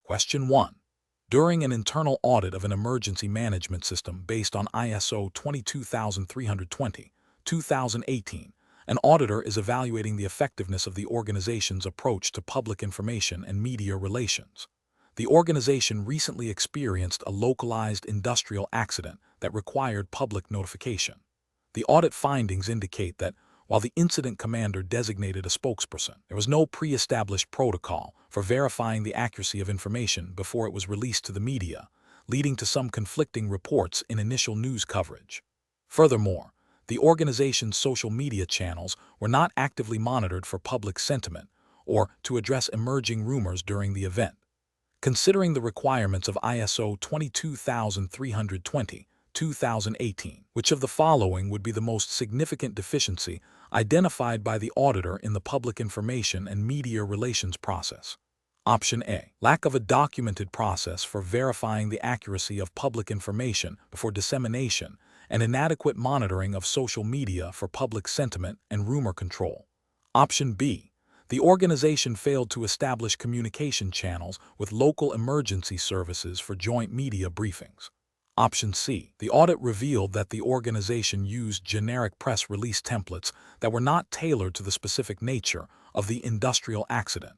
Question 1. During an internal audit of an emergency management system based on ISO 22320-2018, an auditor is evaluating the effectiveness of the organization's approach to public information and media relations. The organization recently experienced a localized industrial accident that required public notification. The audit findings indicate that while the incident commander designated a spokesperson, there was no pre-established protocol for verifying the accuracy of information before it was released to the media, leading to some conflicting reports in initial news coverage. Furthermore, the organization's social media channels were not actively monitored for public sentiment or to address emerging rumors during the event. Considering the requirements of ISO 22320-2018, which of the following would be the most significant deficiency identified by the auditor in the public information and media relations process? Option A. Lack of a documented process for verifying the accuracy of public information before dissemination and inadequate monitoring of social media for public sentiment and rumor control. Option B. The organization failed to establish communication channels with local emergency services for joint media briefings. Option C. The audit revealed that the organization used generic press release templates that were not tailored to the specific nature of the industrial accident.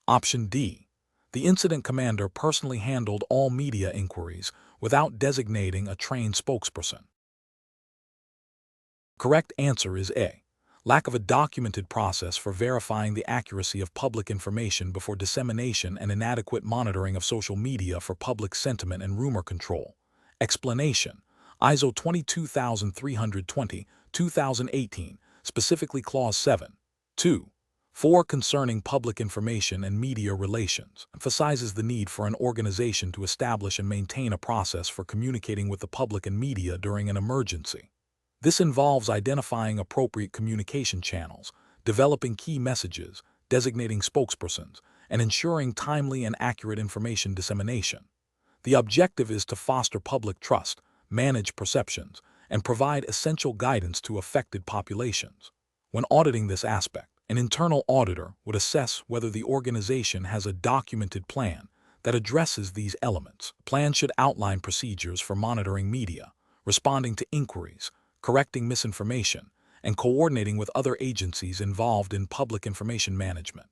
Option D. The incident commander personally handled all media inquiries without designating a trained spokesperson. Correct answer is A. Lack of a documented process for verifying the accuracy of public information before dissemination and inadequate monitoring of social media for public sentiment and rumor control. Explanation: ISO 22320-2018, specifically Clause 7. 2. 4 concerning public information and media relations, emphasizes the need for an organization to establish and maintain a process for communicating with the public and media during an emergency. This involves identifying appropriate communication channels, developing key messages, designating spokespersons, and ensuring timely and accurate information dissemination. The objective is to foster public trust, manage perceptions, and provide essential guidance to affected populations. When auditing this aspect, an internal auditor would assess whether the organization has a documented plan that addresses these elements. The plan should outline procedures for monitoring media, responding to inquiries, correcting misinformation, and coordinating with other agencies involved in public information management.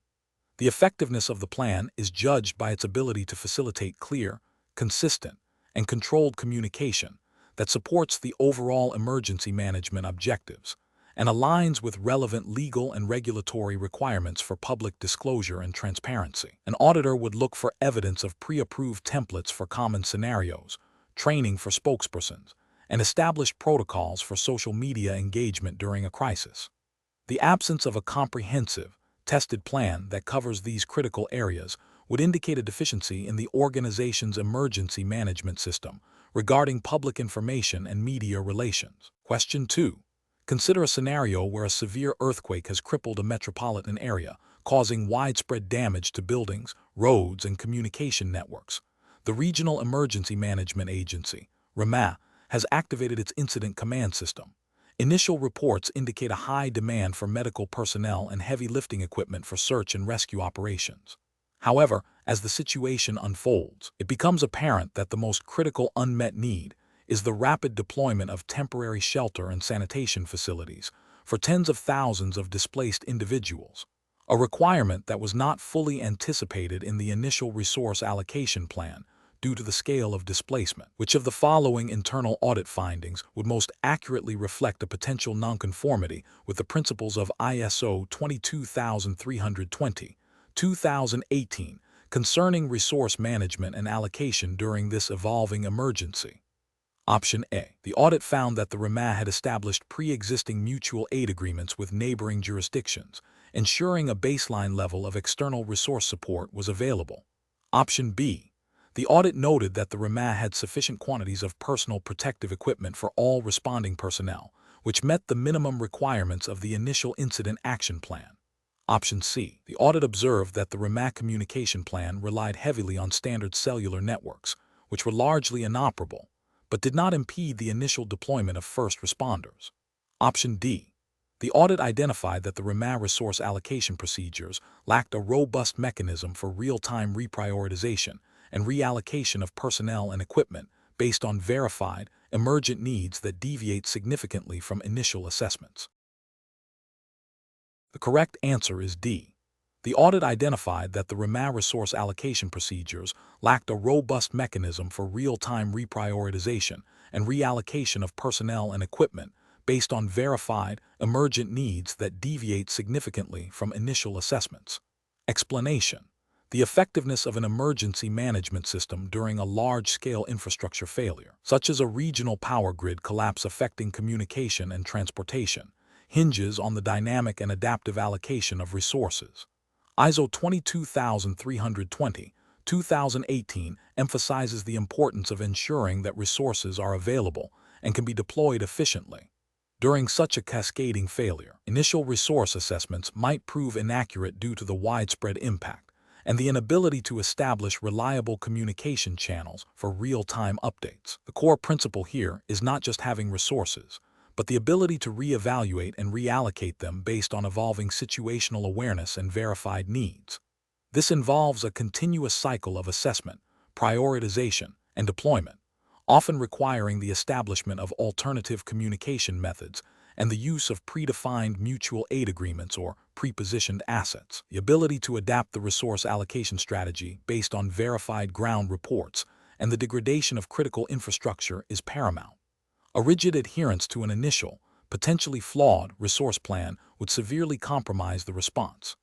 The effectiveness of the plan is judged by its ability to facilitate clear, consistent, and controlled communication that supports the overall emergency management objectives and aligns with relevant legal and regulatory requirements for public disclosure and transparency. An auditor would look for evidence of pre-approved templates for common scenarios, training for spokespersons, and establish protocols for social media engagement during a crisis. The absence of a comprehensive, tested plan that covers these critical areas would indicate a deficiency in the organization's emergency management system regarding public information and media relations. Question 2. Consider a scenario where a severe earthquake has crippled a metropolitan area, causing widespread damage to buildings, roads, and communication networks. The Regional Emergency Management Agency, REMA, has activated its incident command system. Initial reports indicate a high demand for medical personnel and heavy lifting equipment for search and rescue operations. However, as the situation unfolds, it becomes apparent that the most critical unmet need is the rapid deployment of temporary shelter and sanitation facilities for tens of thousands of displaced individuals, a requirement that was not fully anticipated in the initial resource allocation plan due to the scale of displacement. Which of the following internal audit findings would most accurately reflect a potential nonconformity with the principles of ISO 22320-2018 concerning resource management and allocation during this evolving emergency? Option A. The audit found that the REMA had established pre-existing mutual aid agreements with neighboring jurisdictions, ensuring a baseline level of external resource support was available. Option B. The audit noted that the REMA had sufficient quantities of personal protective equipment for all responding personnel, which met the minimum requirements of the initial incident action plan. Option C. The audit observed that the REMA communication plan relied heavily on standard cellular networks, which were largely inoperable, but did not impede the initial deployment of first responders. Option D. The audit identified that the REMA resource allocation procedures lacked a robust mechanism for real-time reprioritization and reallocation of personnel and equipment based on verified, emergent needs that deviate significantly from initial assessments. The correct answer is D. The audit identified that the RMA resource allocation procedures lacked a robust mechanism for real-time reprioritization and reallocation of personnel and equipment based on verified, emergent needs that deviate significantly from initial assessments. Explanation: the effectiveness of an emergency management system during a large-scale infrastructure failure, such as a regional power grid collapse affecting communication and transportation, hinges on the dynamic and adaptive allocation of resources. ISO 22320, 2018 emphasizes the importance of ensuring that resources are available and can be deployed efficiently. During such a cascading failure, initial resource assessments might prove inaccurate due to the widespread impact and the inability to establish reliable communication channels for real-time updates. The core principle here is not just having resources, but the ability to reevaluate and reallocate them based on evolving situational awareness and verified needs. This involves a continuous cycle of assessment, prioritization, and deployment, often requiring the establishment of alternative communication methods and the use of predefined mutual aid agreements or prepositioned assets. The ability to adapt the resource allocation strategy based on verified ground reports and the degradation of critical infrastructure is paramount. A rigid adherence to an initial, potentially flawed resource plan would severely compromise the response.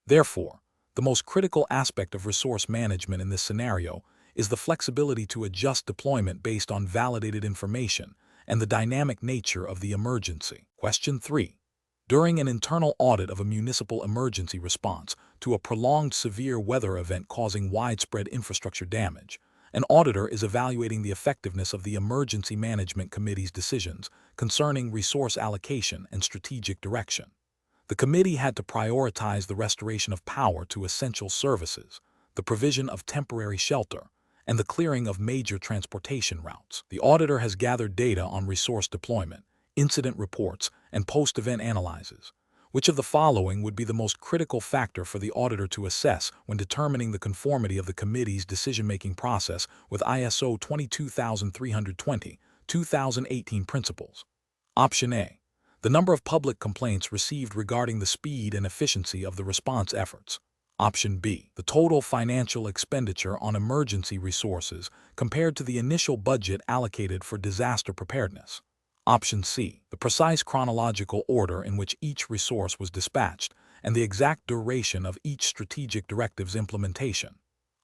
Therefore, the most critical aspect of resource management in this scenario is the flexibility to adjust deployment based on validated information and the dynamic nature of the emergency. Question 3. During an internal audit of a municipal emergency response to a prolonged severe weather event causing widespread infrastructure damage, an auditor is evaluating the effectiveness of the Emergency Management Committee's decisions concerning resource allocation and strategic direction. The committee had to prioritize the restoration of power to essential services, the provision of temporary shelter, and the clearing of major transportation routes. The auditor has gathered data on resource deployment, incident reports, and post-event analyses. Which of the following would be the most critical factor for the auditor to assess when determining the conformity of the committee's decision-making process with ISO 22320, 2018 principles? Option A. The number of public complaints received regarding the speed and efficiency of the response efforts. Option B. The total financial expenditure on emergency resources compared to the initial budget allocated for disaster preparedness. Option C. The precise chronological order in which each resource was dispatched and the exact duration of each strategic directive's implementation.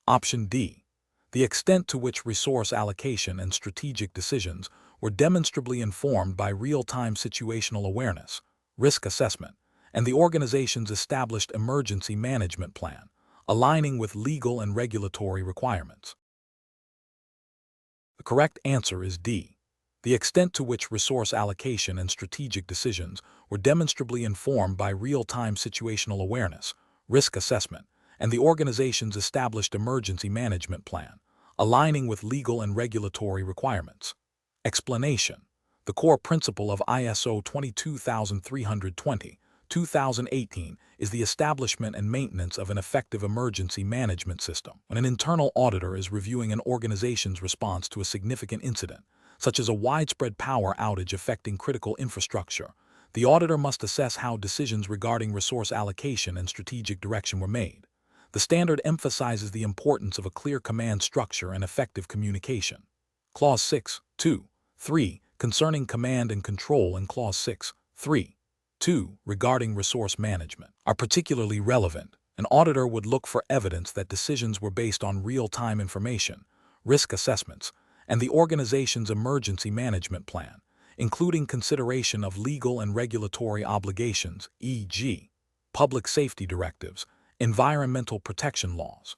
Option D. The extent to which resource allocation and strategic decisions were demonstrably informed by real-time situational awareness, risk assessment, and the organization's established emergency management plan, aligning with legal and regulatory requirements. The correct answer is D. The extent to which resource allocation and strategic decisions were demonstrably informed by real-time situational awareness, risk assessment, and the organization's established emergency management plan, aligning with legal and regulatory requirements. Explanation: the core principle of ISO 22320, 2018 is the establishment and maintenance of an effective emergency management system. When an internal auditor is reviewing an organization's response to a significant incident, such as a widespread power outage affecting critical infrastructure, the auditor must assess how decisions regarding resource allocation and strategic direction were made. The standard emphasizes the importance of a clear command structure and effective communication. Clause 6.2.3 concerning command and control and Clause 6.3.2 regarding resource management are particularly relevant. An auditor would look for evidence that decisions were based on real-time information, risk assessments, and the organization's emergency management plan, including consideration of legal and regulatory obligations, e.g., public safety directives, environmental protection laws.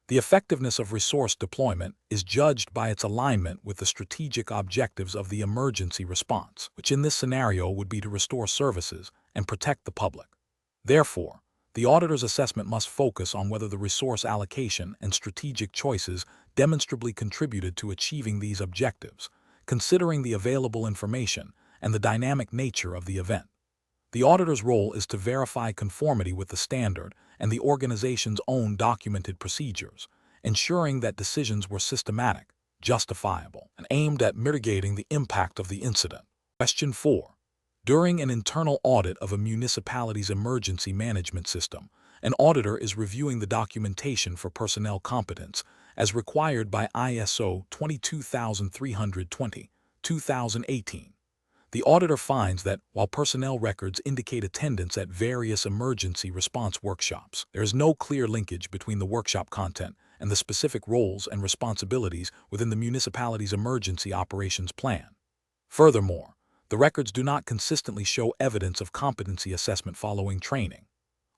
The effectiveness of resource deployment is judged by its alignment with the strategic objectives of the emergency response, which in this scenario would be to restore services and protect the public. Therefore, the auditor's assessment must focus on whether the resource allocation and strategic choices demonstrably contributed to achieving these objectives, considering the available information and the dynamic nature of the event. The auditor's role is to verify conformity with the standard and the organization's own documented procedures, ensuring that decisions were systematic, justifiable, and aimed at mitigating the impact of the incident. Question 4. During an internal audit of a municipality's emergency management system, an auditor is reviewing the documentation for personnel competence as required by ISO 22320-2018. The auditor finds that while personnel records indicate attendance at various emergency response workshops, there is no clear linkage between the workshop content and the specific roles and responsibilities within the municipality's emergency operations plan. Furthermore, the records do not consistently show evidence of competency assessment following training.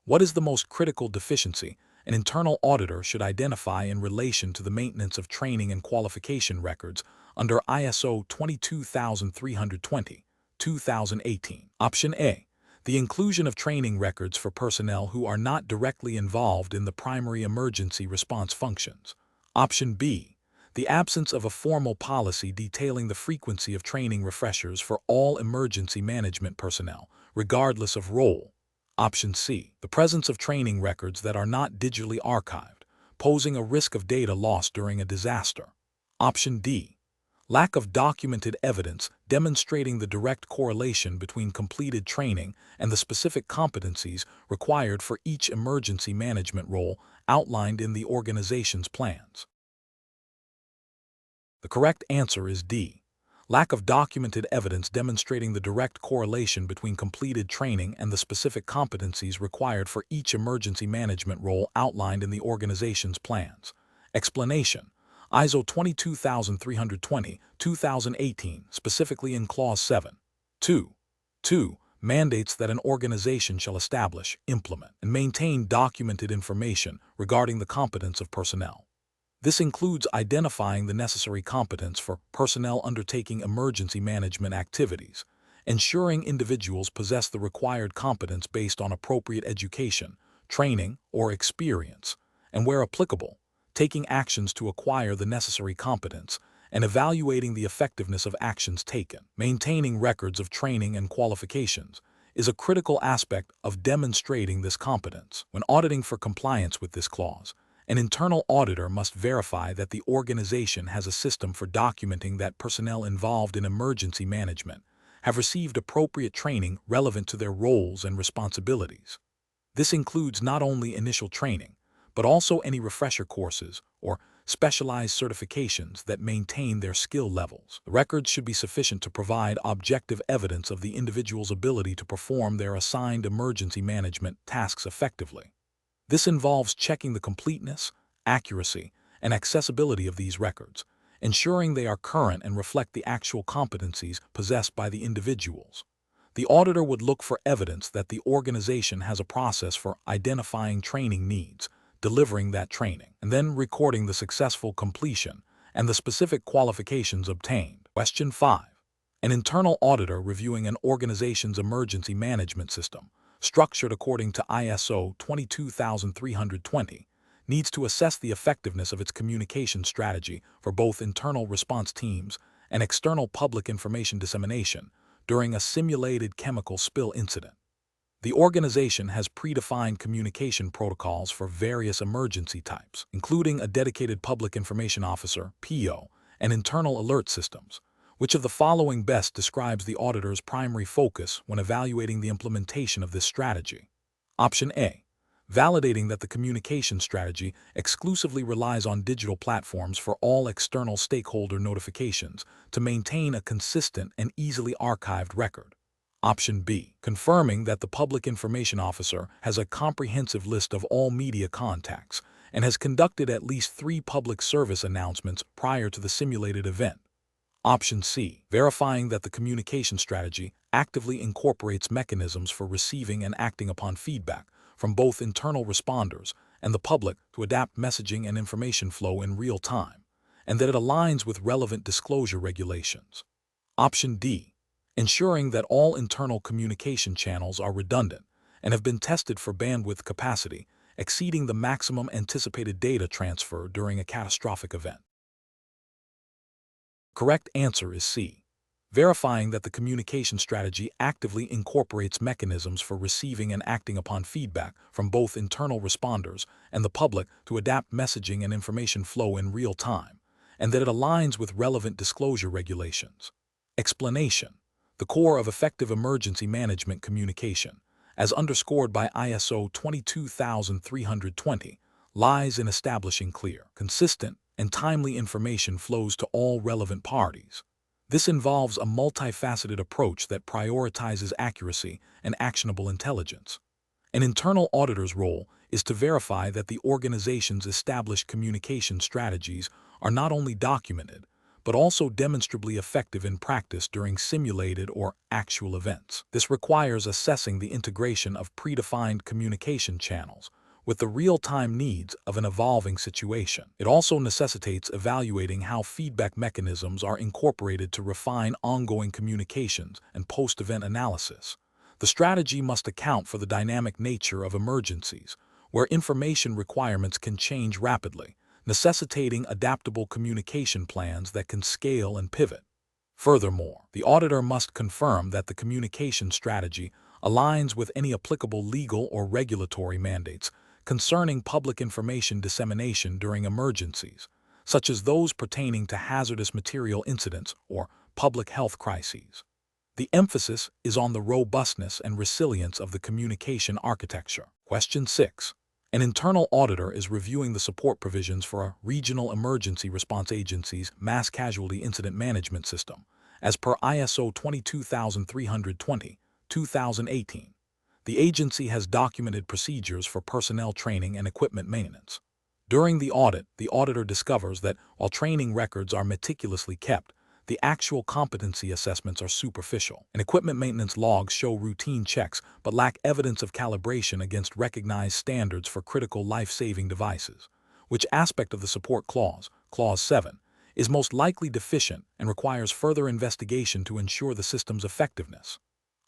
What is the most critical deficiency an internal auditor should identify in relation to the maintenance of training and qualification records under ISO 22320-2018? Option A. The inclusion of training records for personnel who are not directly involved in the primary emergency response functions. Option B. The absence of a formal policy detailing the frequency of training refreshers for all emergency management personnel, regardless of role. Option C. The presence of training records that are not digitally archived, posing a risk of data loss during a disaster. Option D. Lack of documented evidence demonstrating the direct correlation between completed training and the specific competencies required for each emergency management role outlined in the organization's plans. The correct answer is D. Lack of documented evidence demonstrating the direct correlation between completed training and the specific competencies required for each emergency management role outlined in the organization's plans. Explanation: ISO 22320-2018, specifically in Clause 7. 2. Mandates that an organization shall establish, implement, and maintain documented information regarding the competence of personnel. This includes identifying the necessary competence for personnel undertaking emergency management activities, ensuring individuals possess the required competence based on appropriate education, training, or experience, and where applicable, taking actions to acquire the necessary competence, and evaluating the effectiveness of actions taken. Maintaining records of training and qualifications is a critical aspect of demonstrating this competence. When auditing for compliance with this clause, an internal auditor must verify that the organization has a system for documenting that personnel involved in emergency management have received appropriate training relevant to their roles and responsibilities. This includes not only initial training, but also any refresher courses or specialized certifications that maintain their skill levels. The records should be sufficient to provide objective evidence of the individual's ability to perform their assigned emergency management tasks effectively. This involves checking the completeness, accuracy, and accessibility of these records, ensuring they are current and reflect the actual competencies possessed by the individuals. The auditor would look for evidence that the organization has a process for identifying training needs, delivering that training, and then recording the successful completion and the specific qualifications obtained. Question 5. An internal auditor reviewing an organization's emergency management system, structured according to ISO 22320, needs to assess the effectiveness of its communication strategy for both internal response teams and external public information dissemination during a simulated chemical spill incident. The organization has predefined communication protocols for various emergency types, including a dedicated public information officer, PO, and internal alert systems. Which of the following best describes the auditor's primary focus when evaluating the implementation of this strategy? Option A. Validating that the communication strategy exclusively relies on digital platforms for all external stakeholder notifications to maintain a consistent and easily archived record. Option B. Confirming that the public information officer has a comprehensive list of all media contacts and has conducted at least 3 public service announcements prior to the simulated event. Option C. Verifying that the communication strategy actively incorporates mechanisms for receiving and acting upon feedback from both internal responders and the public to adapt messaging and information flow in real time, and that it aligns with relevant disclosure regulations. Option D. Ensuring that all internal communication channels are redundant and have been tested for bandwidth capacity exceeding the maximum anticipated data transfer during a catastrophic event. Correct answer is C. verifying that the communication strategy actively incorporates mechanisms for receiving and acting upon feedback from both internal responders and the public to adapt messaging and information flow in real time, and that it aligns with relevant disclosure regulations. Explanation: the core of effective emergency management communication, as underscored by ISO 22320, lies in establishing clear, consistent, and timely information flows to all relevant parties. This involves a multifaceted approach that prioritizes accuracy and actionable intelligence. An internal auditor's role is to verify that the organization's established communication strategies are not only documented, but also demonstrably effective in practice during simulated or actual events. This requires assessing the integration of predefined communication channels with the real-time needs of an evolving situation. It also necessitates evaluating how feedback mechanisms are incorporated to refine ongoing communications and post-event analysis. The strategy must account for the dynamic nature of emergencies, where information requirements can change rapidly, necessitating adaptable communication plans that can scale and pivot. Furthermore, the auditor must confirm that the communication strategy aligns with any applicable legal or regulatory mandates concerning public information dissemination during emergencies, such as those pertaining to hazardous material incidents or public health crises. The emphasis is on the robustness and resilience of the communication architecture. Question 6. An internal auditor is reviewing the support provisions for a regional emergency response agency's mass casualty incident management system, as per ISO 22320, 2018. The agency has documented procedures for personnel training and equipment maintenance. During the audit, the auditor discovers that while training records are meticulously kept, the actual competency assessments are superficial, and equipment maintenance logs show routine checks but lack evidence of calibration against recognized standards for critical life-saving devices. Which aspect of the support clause, Clause 7, is most likely deficient and requires further investigation to ensure the system's effectiveness?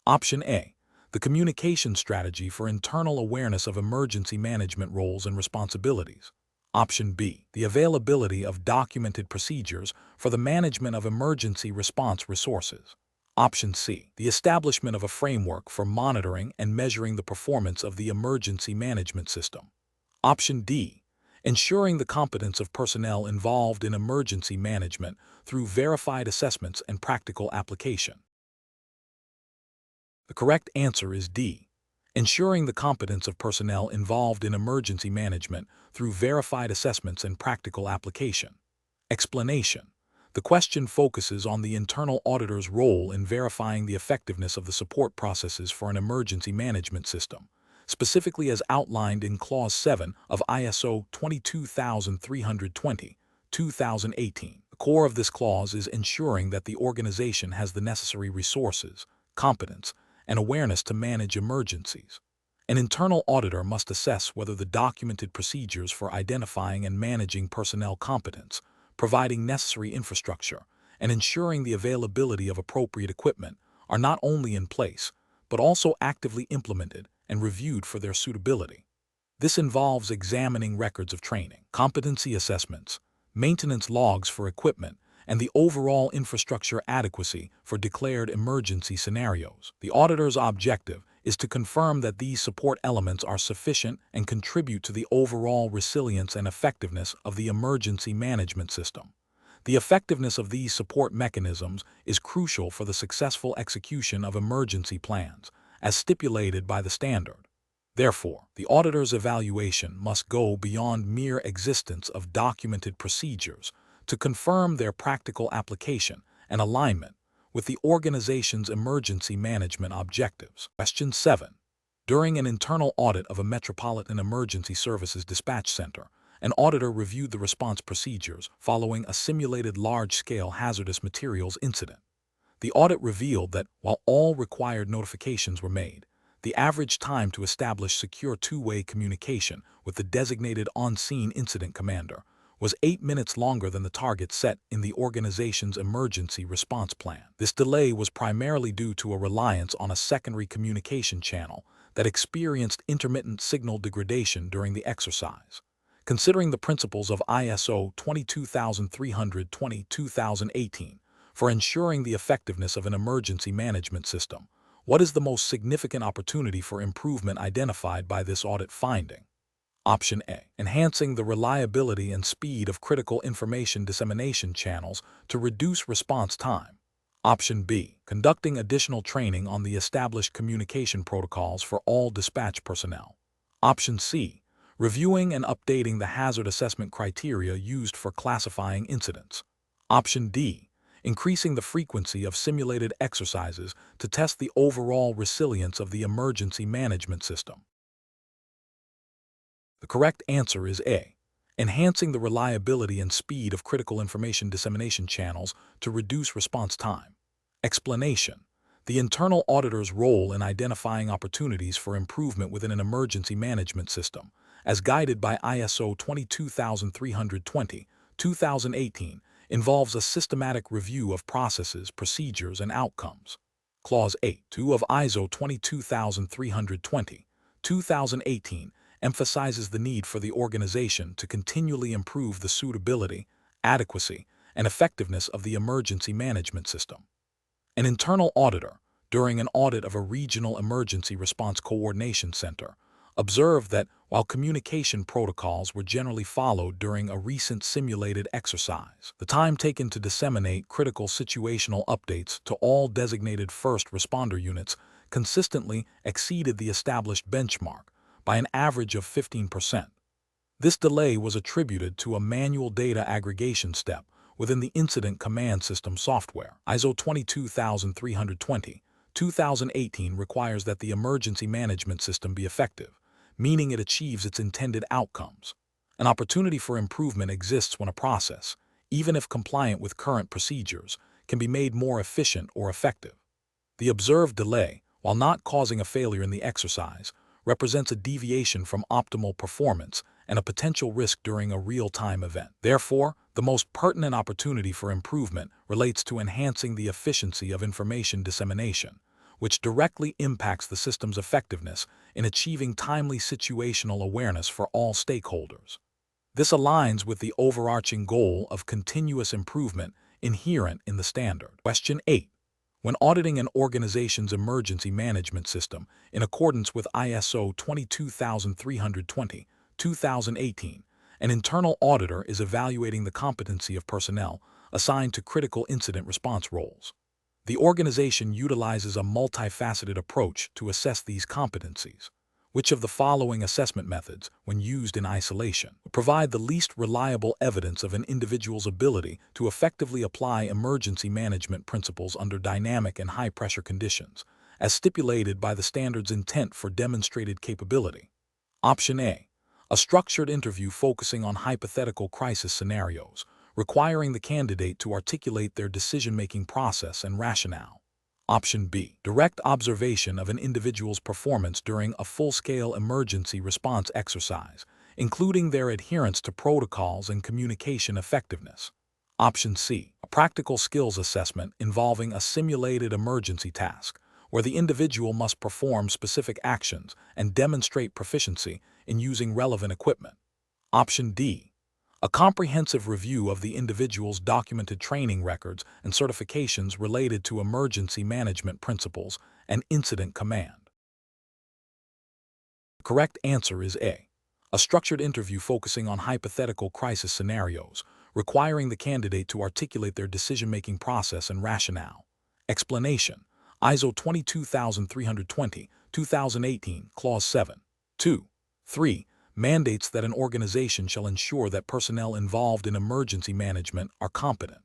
Option A. The communication strategy for internal awareness of emergency management roles and responsibilities. Option B. The availability of documented procedures for the management of emergency response resources. Option C. The establishment of a framework for monitoring and measuring the performance of the emergency management system. Option D. Ensuring the competence of personnel involved in emergency management through verified assessments and practical application. The correct answer is D. Ensuring the competence of personnel involved in emergency management through verified assessments and practical application. Explanation: the question focuses on the internal auditor's role in verifying the effectiveness of the support processes for an emergency management system, specifically as outlined in Clause 7 of ISO 22320, 2018. The core of this clause is ensuring that the organization has the necessary resources, competence, and awareness to manage emergencies. An internal auditor must assess whether the documented procedures for identifying and managing personnel competence, providing necessary infrastructure, and ensuring the availability of appropriate equipment are not only in place, but also actively implemented and reviewed for their suitability. This involves examining records of training, competency assessments, maintenance logs for equipment, and the overall infrastructure adequacy for declared emergency scenarios. The auditor's objective is to confirm that these support elements are sufficient and contribute to the overall resilience and effectiveness of the emergency management system. The effectiveness of these support mechanisms is crucial for the successful execution of emergency plans, as stipulated by the standard. Therefore, the auditor's evaluation must go beyond mere existence of documented procedures to confirm their practical application and alignment with the organization's emergency management objectives. Question 7. During an internal audit of a Metropolitan Emergency Services Dispatch Center, an auditor reviewed the response procedures following a simulated large-scale hazardous materials incident. The audit revealed that while all required notifications were made, the average time to establish secure two-way communication with the designated on-scene incident commander was 8 minutes longer than the target set in the organization's emergency response plan. This delay was primarily due to a reliance on a secondary communication channel that experienced intermittent signal degradation during the exercise. Considering the principles of ISO 22320, 2018 For ensuring the effectiveness of an emergency management system, what is the most significant opportunity for improvement identified by this audit finding? Option A. Enhancing the reliability and speed of critical information dissemination channels to reduce response time. Option B. Conducting additional training on the established communication protocols for all dispatch personnel. Option C. Reviewing and updating the hazard assessment criteria used for classifying incidents. Option D. Increasing the frequency of simulated exercises to test the overall resilience of the emergency management system. The correct answer is A. Enhancing the reliability and speed of critical information dissemination channels to reduce response time. Explanation: the internal auditor's role in identifying opportunities for improvement within an emergency management system, as guided by ISO 22320-2018, involves a systematic review of processes, procedures, and outcomes. Clause 8.2 of ISO 22320-2018 emphasizes the need for the organization to continually improve the suitability, adequacy, and effectiveness of the emergency management system. An internal auditor, during an audit of a regional emergency response coordination center, observed that while communication protocols were generally followed during a recent simulated exercise, the time taken to disseminate critical situational updates to all designated first responder units consistently exceeded the established benchmark by an average of 15%. This delay was attributed to a manual data aggregation step within the incident command system software. ISO 22320-2018 requires that the emergency management system be effective, meaning it achieves its intended outcomes. An opportunity for improvement exists when a process, even if compliant with current procedures, can be made more efficient or effective. The observed delay, while not causing a failure in the exercise, represents a deviation from optimal performance and a potential risk during a real-time event. Therefore, the most pertinent opportunity for improvement relates to enhancing the efficiency of information dissemination, which directly impacts the system's effectiveness in achieving timely situational awareness for all stakeholders. This aligns with the overarching goal of continuous improvement inherent in the standard. Question 8. When auditing an organization's emergency management system in accordance with ISO 22320-2018, an internal auditor is evaluating the competency of personnel assigned to critical incident response roles. The organization utilizes a multifaceted approach to assess these competencies. Which of the following assessment methods, when used in isolation, provide the least reliable evidence of an individual's ability to effectively apply emergency management principles under dynamic and high-pressure conditions, as stipulated by the standard's intent for demonstrated capability? Option A. A structured interview focusing on hypothetical crisis scenarios, requiring the candidate to articulate their decision-making process and rationale. Option B. Direct observation of an individual's performance during a full-scale emergency response exercise, including their adherence to protocols and communication effectiveness. Option C. A practical skills assessment involving a simulated emergency task, where the individual must perform specific actions and demonstrate proficiency in using relevant equipment. Option D. A comprehensive review of the individual's documented training records and certifications related to emergency management principles and incident command. The correct answer is A. A structured interview focusing on hypothetical crisis scenarios, requiring the candidate to articulate their decision-making process and rationale. Explanation: ISO 22320-2018, Clause 7. 2. 3. Mandates that an organization shall ensure that personnel involved in emergency management are competent.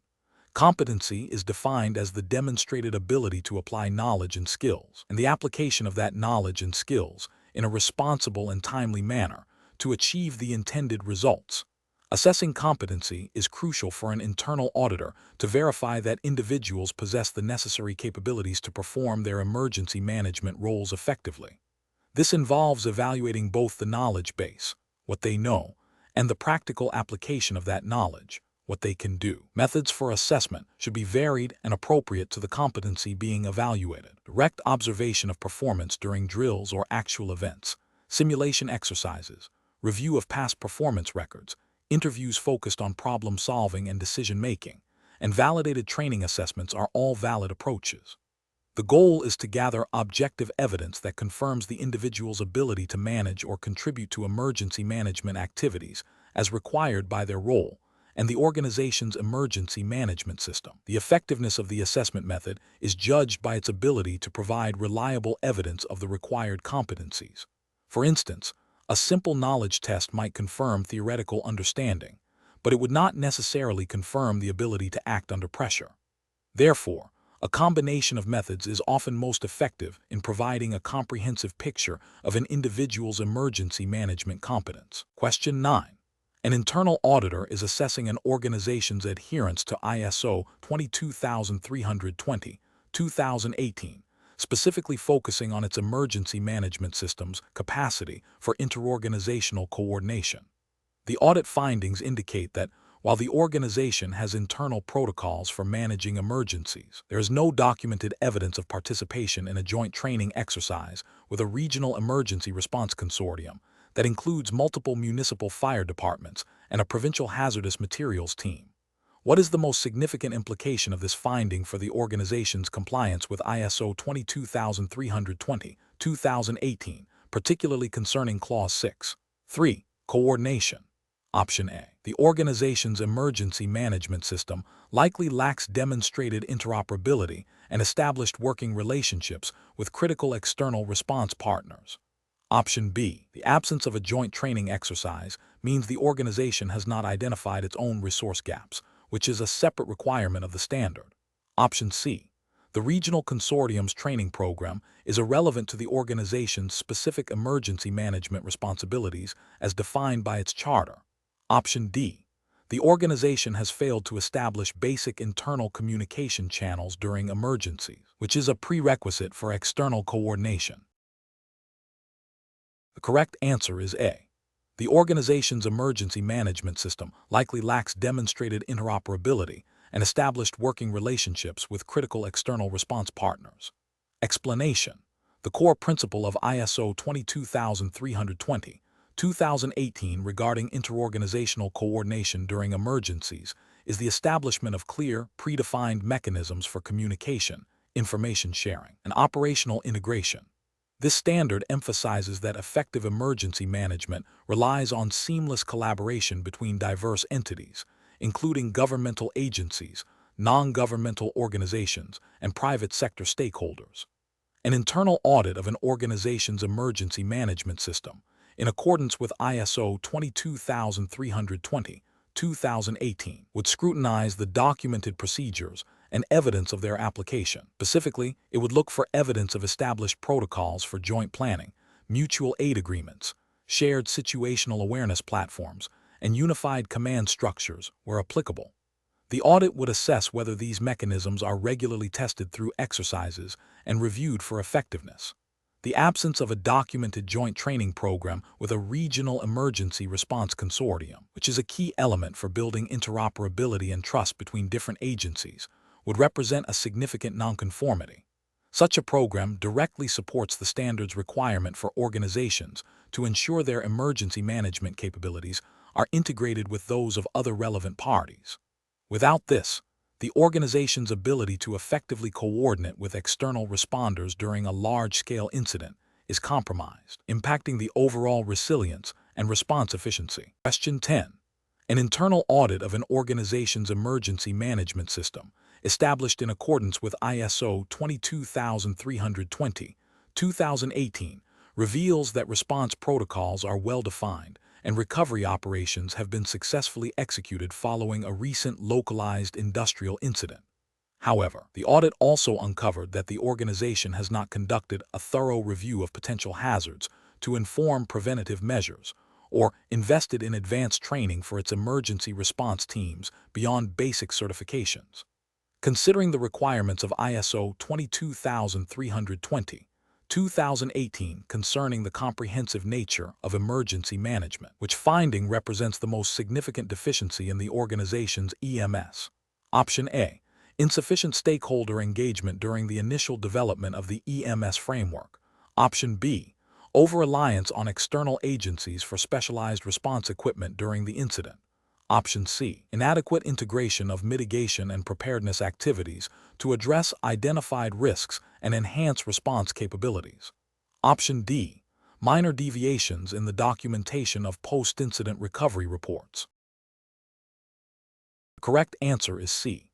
Competency is defined as the demonstrated ability to apply knowledge and skills, and the application of that knowledge and skills in a responsible and timely manner to achieve the intended results. Assessing competency is crucial for an internal auditor to verify that individuals possess the necessary capabilities to perform their emergency management roles effectively. This involves evaluating both the knowledge base, what they know, and the practical application of that knowledge, what they can do. Methods for assessment should be varied and appropriate to the competency being evaluated. Direct observation of performance during drills or actual events, simulation exercises, review of past performance records, interviews focused on problem-solving and decision-making, and validated training assessments are all valid approaches. The goal is to gather objective evidence that confirms the individual's ability to manage or contribute to emergency management activities as required by their role and the organization's emergency management system. The effectiveness of the assessment method is judged by its ability to provide reliable evidence of the required competencies. For instance, a simple knowledge test might confirm theoretical understanding, but it would not necessarily confirm the ability to act under pressure. Therefore, a combination of methods is often most effective in providing a comprehensive picture of an individual's emergency management competence. Question 9. An internal auditor is assessing an organization's adherence to ISO 22320-2018, specifically focusing on its emergency management system's capacity for interorganizational coordination. The audit findings indicate that while the organization has internal protocols for managing emergencies, there is no documented evidence of participation in a joint training exercise with a regional emergency response consortium that includes multiple municipal fire departments and a provincial hazardous materials team. What is the most significant implication of this finding for the organization's compliance with ISO 22320-2018, particularly concerning Clause 6? 3. Coordination. Option A. The organization's emergency management system likely lacks demonstrated interoperability and established working relationships with critical external response partners. Option B. The absence of a joint training exercise means the organization has not identified its own resource gaps, which is a separate requirement of the standard. Option C. The regional consortium's training program is irrelevant to the organization's specific emergency management responsibilities as defined by its charter. Option D. The organization has failed to establish basic internal communication channels during emergencies, which is a prerequisite for external coordination. The correct answer is A. The organization's emergency management system likely lacks demonstrated interoperability and established working relationships with critical external response partners. Explanation. The core principle of ISO 22320-2018 regarding interorganizational coordination during emergencies is the establishment of clear, predefined mechanisms for communication, information sharing, and operational integration. This standard emphasizes that effective emergency management relies on seamless collaboration between diverse entities, including governmental agencies, non-governmental organizations, and private sector stakeholders. An internal audit of an organization's emergency management system, in accordance with ISO 22320-2018, would scrutinize the documented procedures and evidence of their application. Specifically, it would look for evidence of established protocols for joint planning, mutual aid agreements, shared situational awareness platforms, and unified command structures where applicable. The audit would assess whether these mechanisms are regularly tested through exercises and reviewed for effectiveness. The absence of a documented joint training program with a regional emergency response consortium, which is a key element for building interoperability and trust between different agencies, would represent a significant nonconformity. Such a program directly supports the standards requirement for organizations to ensure their emergency management capabilities are integrated with those of other relevant parties. Without this, the organization's ability to effectively coordinate with external responders during a large-scale incident is compromised, impacting the overall resilience and response efficiency. Question 10. An internal audit of an organization's emergency management system, established in accordance with ISO 22320-2018, reveals that response protocols are well-defined and recovery operations have been successfully executed following a recent localized industrial incident. However, the audit also uncovered that the organization has not conducted a thorough review of potential hazards to inform preventative measures or invested in advanced training for its emergency response teams beyond basic certifications. Considering the requirements of ISO 22320-2018 concerning the comprehensive nature of emergency management, which finding represents the most significant deficiency in the organization's EMS? Option A. Insufficient stakeholder engagement during the initial development of the EMS framework. Option B. Over-reliance on external agencies for specialized response equipment during the incident. Option C. Inadequate integration of mitigation and preparedness activities to address identified risks and enhance response capabilities. Option D. Minor deviations in the documentation of post-incident recovery reports. The correct answer is C.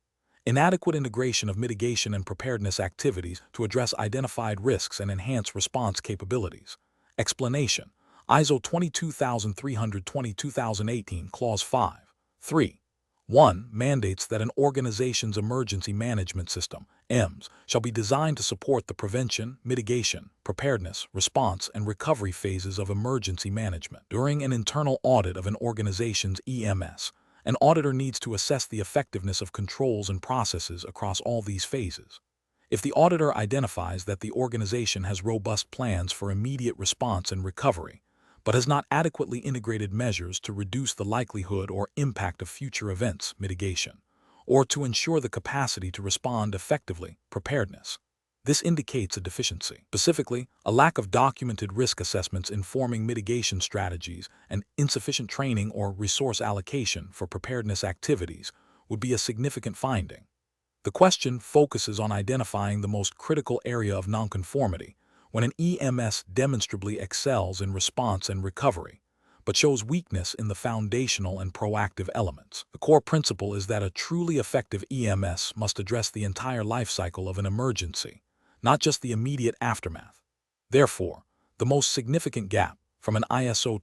Inadequate integration of mitigation and preparedness activities to address identified risks and enhance response capabilities. Explanation: ISO 22320-2018, Clause 5. 3. 1. Mandates that an organization's emergency management system, EMS, shall be designed to support the prevention, mitigation, preparedness, response, and recovery phases of emergency management. During an internal audit of an organization's EMS, an auditor needs to assess the effectiveness of controls and processes across all these phases. If the auditor identifies that the organization has robust plans for immediate response and recovery, but has not adequately integrated measures to reduce the likelihood or impact of future events, mitigation, or to ensure the capacity to respond effectively, preparedness, this indicates a deficiency. Specifically, a lack of documented risk assessments informing mitigation strategies and insufficient training or resource allocation for preparedness activities would be a significant finding. The question focuses on identifying the most critical area of nonconformity when an EMS demonstrably excels in response and recovery, but shows weakness in the foundational and proactive elements. The core principle is that a truly effective EMS must address the entire life cycle of an emergency, not just the immediate aftermath. Therefore, the most significant gap from an ISO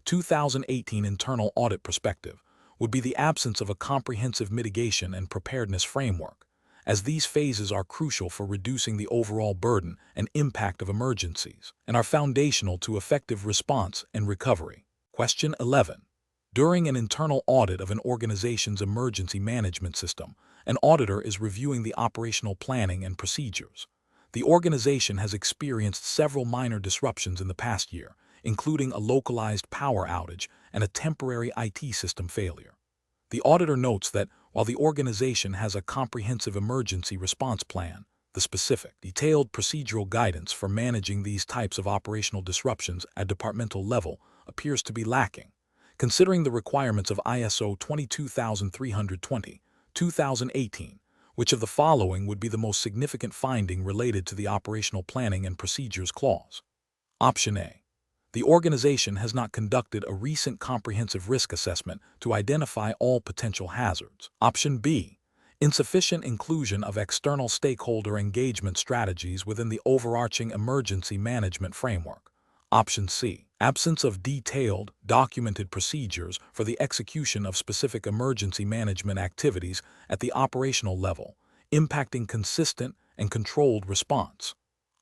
22320-2018 internal audit perspective would be the absence of a comprehensive mitigation and preparedness framework, as these phases are crucial for reducing the overall burden and impact of emergencies and are foundational to effective response and recovery. Question 11. During an internal audit of an organization's emergency management system, an auditor is reviewing the operational planning and procedures. The organization has experienced several minor disruptions in the past year, including a localized power outage and a temporary IT system failure. The auditor notes that while the organization has a comprehensive emergency response plan, the specific, detailed procedural guidance for managing these types of operational disruptions at departmental level appears to be lacking. Considering the requirements of ISO 22320-2018, which of the following would be the most significant finding related to the operational planning and procedures clause? Option A. The organization has not conducted a recent comprehensive risk assessment to identify all potential hazards. Option B. Insufficient inclusion of external stakeholder engagement strategies within the overarching emergency management framework. Option C. Absence of detailed, documented procedures for the execution of specific emergency management activities at the operational level, impacting consistent and controlled response.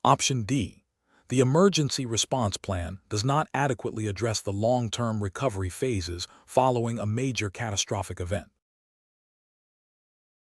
Option D. The emergency response plan does not adequately address the long-term recovery phases following a major catastrophic event.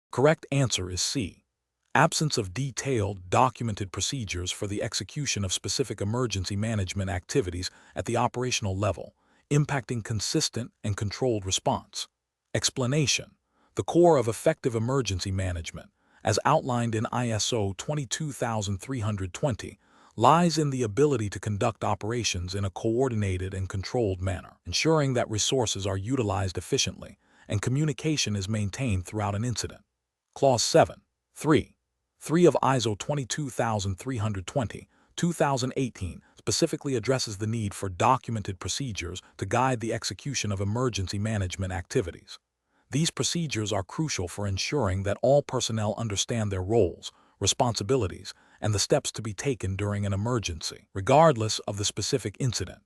Correct answer is C. Absence of detailed, documented procedures for the execution of specific emergency management activities at the operational level, impacting consistent and controlled response. Explanation: the core of effective emergency management, as outlined in ISO 22320, lies in the ability to conduct operations in a coordinated and controlled manner, ensuring that resources are utilized efficiently and communication is maintained throughout an incident. Clause 7. 3. 3 of ISO 22320-2018 specifically addresses the need for documented procedures to guide the execution of emergency management activities. These procedures are crucial for ensuring that all personnel understand their roles, responsibilities, and the steps to be taken during an emergency, regardless of the specific incident.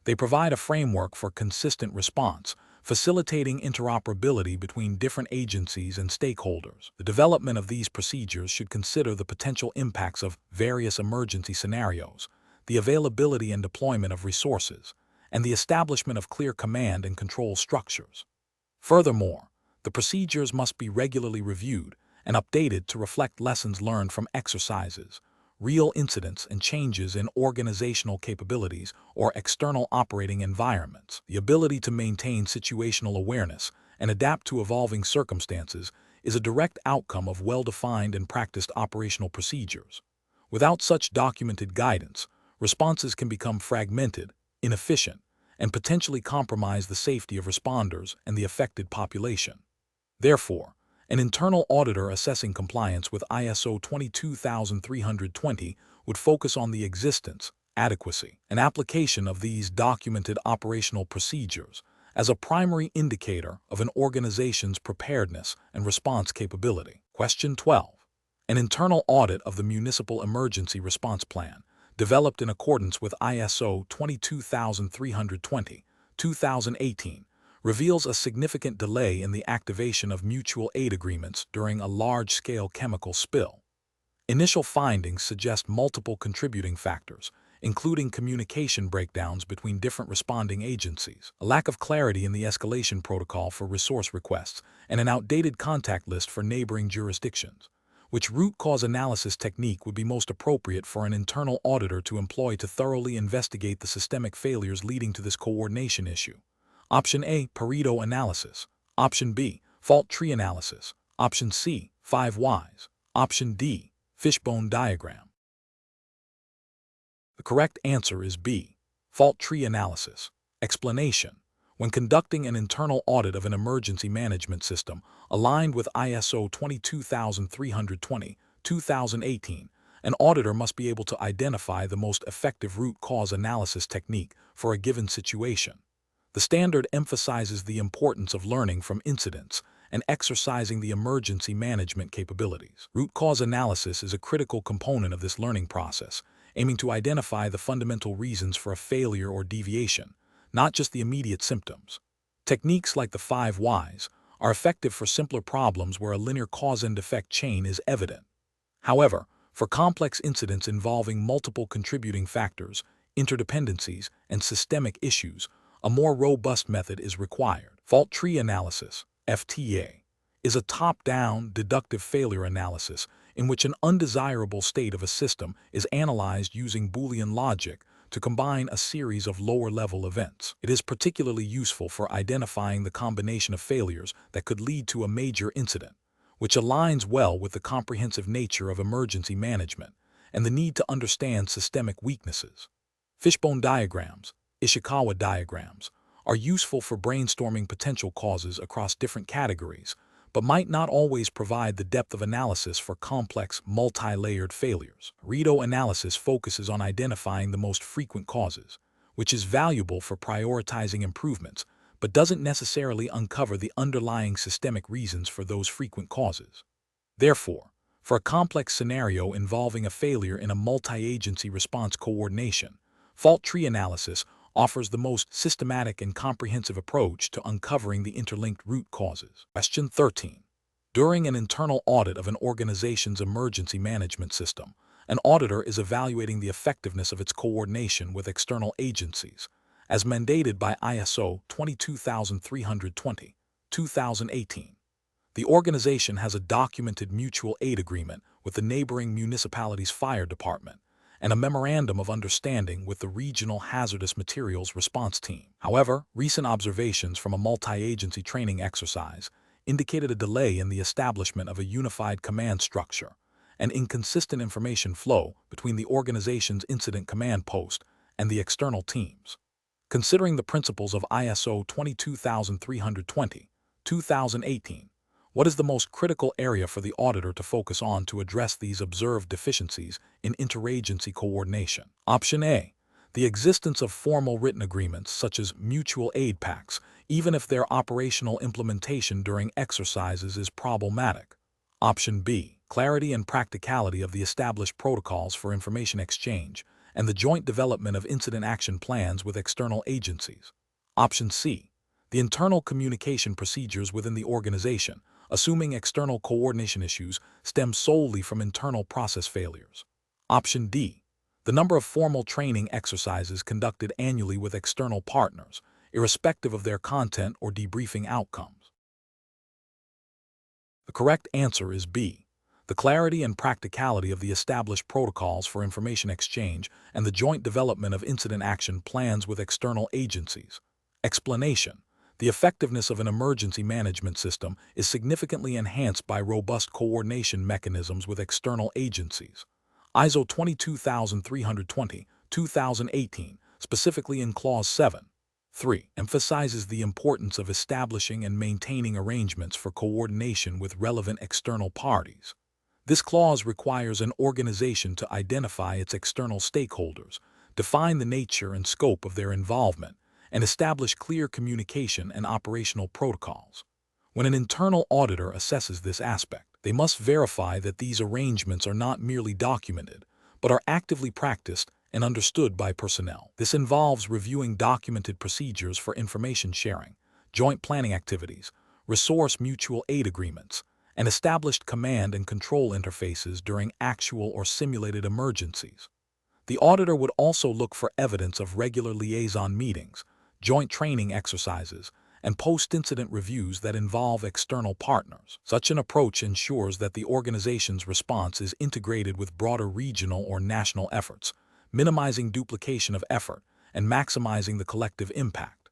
They provide a framework for consistent response, facilitating interoperability between different agencies and stakeholders. The development of these procedures should consider the potential impacts of various emergency scenarios, the availability and deployment of resources, and the establishment of clear command and control structures. Furthermore, the procedures must be regularly reviewed and updated to reflect lessons learned from exercises, real incidents, and changes in organizational capabilities or external operating environments. The ability to maintain situational awareness and adapt to evolving circumstances is a direct outcome of well-defined and practiced operational procedures. Without such documented guidance, responses can become fragmented, inefficient, and potentially compromise the safety of responders and the affected population. Therefore, an internal auditor assessing compliance with ISO 22320 would focus on the existence, adequacy, and application of these documented operational procedures as a primary indicator of an organization's preparedness and response capability. Question 12. An internal audit of the Municipal Emergency Response Plan, developed in accordance with ISO 22320, 2018, reveals a significant delay in the activation of mutual aid agreements during a large-scale chemical spill. Initial findings suggest multiple contributing factors, including communication breakdowns between different responding agencies, a lack of clarity in the escalation protocol for resource requests, and an outdated contact list for neighboring jurisdictions. Which root cause analysis technique would be most appropriate for an internal auditor to employ to thoroughly investigate the systemic failures leading to this coordination issue? Option A, Pareto analysis. Option B, fault tree analysis. Option C, 5 whys. Option D, fishbone diagram. The correct answer is B, fault tree analysis. Explanation. When conducting an internal audit of an emergency management system aligned with ISO 22320, 2018, an auditor must be able to identify the most effective root cause analysis technique for a given situation. The standard emphasizes the importance of learning from incidents and exercising the emergency management capabilities. Root cause analysis is a critical component of this learning process, aiming to identify the fundamental reasons for a failure or deviation, not just the immediate symptoms. Techniques like the 5 whys are effective for simpler problems where a linear cause and effect chain is evident. However, for complex incidents involving multiple contributing factors, interdependencies, and systemic issues, a more robust method is required. Fault tree analysis, FTA, is a top-down, deductive failure analysis in which an undesirable state of a system is analyzed using Boolean logic to combine a series of lower-level events. It is particularly useful for identifying the combination of failures that could lead to a major incident, which aligns well with the comprehensive nature of emergency management and the need to understand systemic weaknesses. Fishbone diagrams, Ishikawa diagrams, are useful for brainstorming potential causes across different categories, but might not always provide the depth of analysis for complex, multi-layered failures. Pareto analysis focuses on identifying the most frequent causes, which is valuable for prioritizing improvements, but doesn't necessarily uncover the underlying systemic reasons for those frequent causes. Therefore, for a complex scenario involving a failure in a multi-agency response coordination, fault tree analysis offers the most systematic and comprehensive approach to uncovering the interlinked root causes. Question 13. During an internal audit of an organization's emergency management system, an auditor is evaluating the effectiveness of its coordination with external agencies, as mandated by ISO 22320, 2018. The organization has a documented mutual aid agreement with the neighboring municipality's fire department and a memorandum of understanding with the Regional Hazardous Materials Response Team. However, recent observations from a multi-agency training exercise indicated a delay in the establishment of a unified command structure and inconsistent information flow between the organization's incident command post and the external teams. Considering the principles of ISO 22320, 2018, what is the most critical area for the auditor to focus on to address these observed deficiencies in interagency coordination? Option A, the existence of formal written agreements such as mutual aid pacts, even if their operational implementation during exercises is problematic. Option B, clarity and practicality of the established protocols for information exchange and the joint development of incident action plans with external agencies. Option C, the internal communication procedures within the organization, assuming external coordination issues stem solely from internal process failures. Option D, the number of formal training exercises conducted annually with external partners, irrespective of their content or debriefing outcomes. The correct answer is B, the clarity and practicality of the established protocols for information exchange and the joint development of incident action plans with external agencies. Explanation. The effectiveness of an emergency management system is significantly enhanced by robust coordination mechanisms with external agencies. ISO 22320, 2018, specifically in Clause 7, 3. Emphasizes the importance of establishing and maintaining arrangements for coordination with relevant external parties. This clause requires an organization to identify its external stakeholders, define the nature and scope of their involvement, and establish clear communication and operational protocols. When an internal auditor assesses this aspect, they must verify that these arrangements are not merely documented, but are actively practiced and understood by personnel. This involves reviewing documented procedures for information sharing, joint planning activities, resource mutual aid agreements, and established command and control interfaces during actual or simulated emergencies. The auditor would also look for evidence of regular liaison meetings, joint training exercises, and post-incident reviews that involve external partners. Such an approach ensures that the organization's response is integrated with broader regional or national efforts, minimizing duplication of effort and maximizing the collective impact.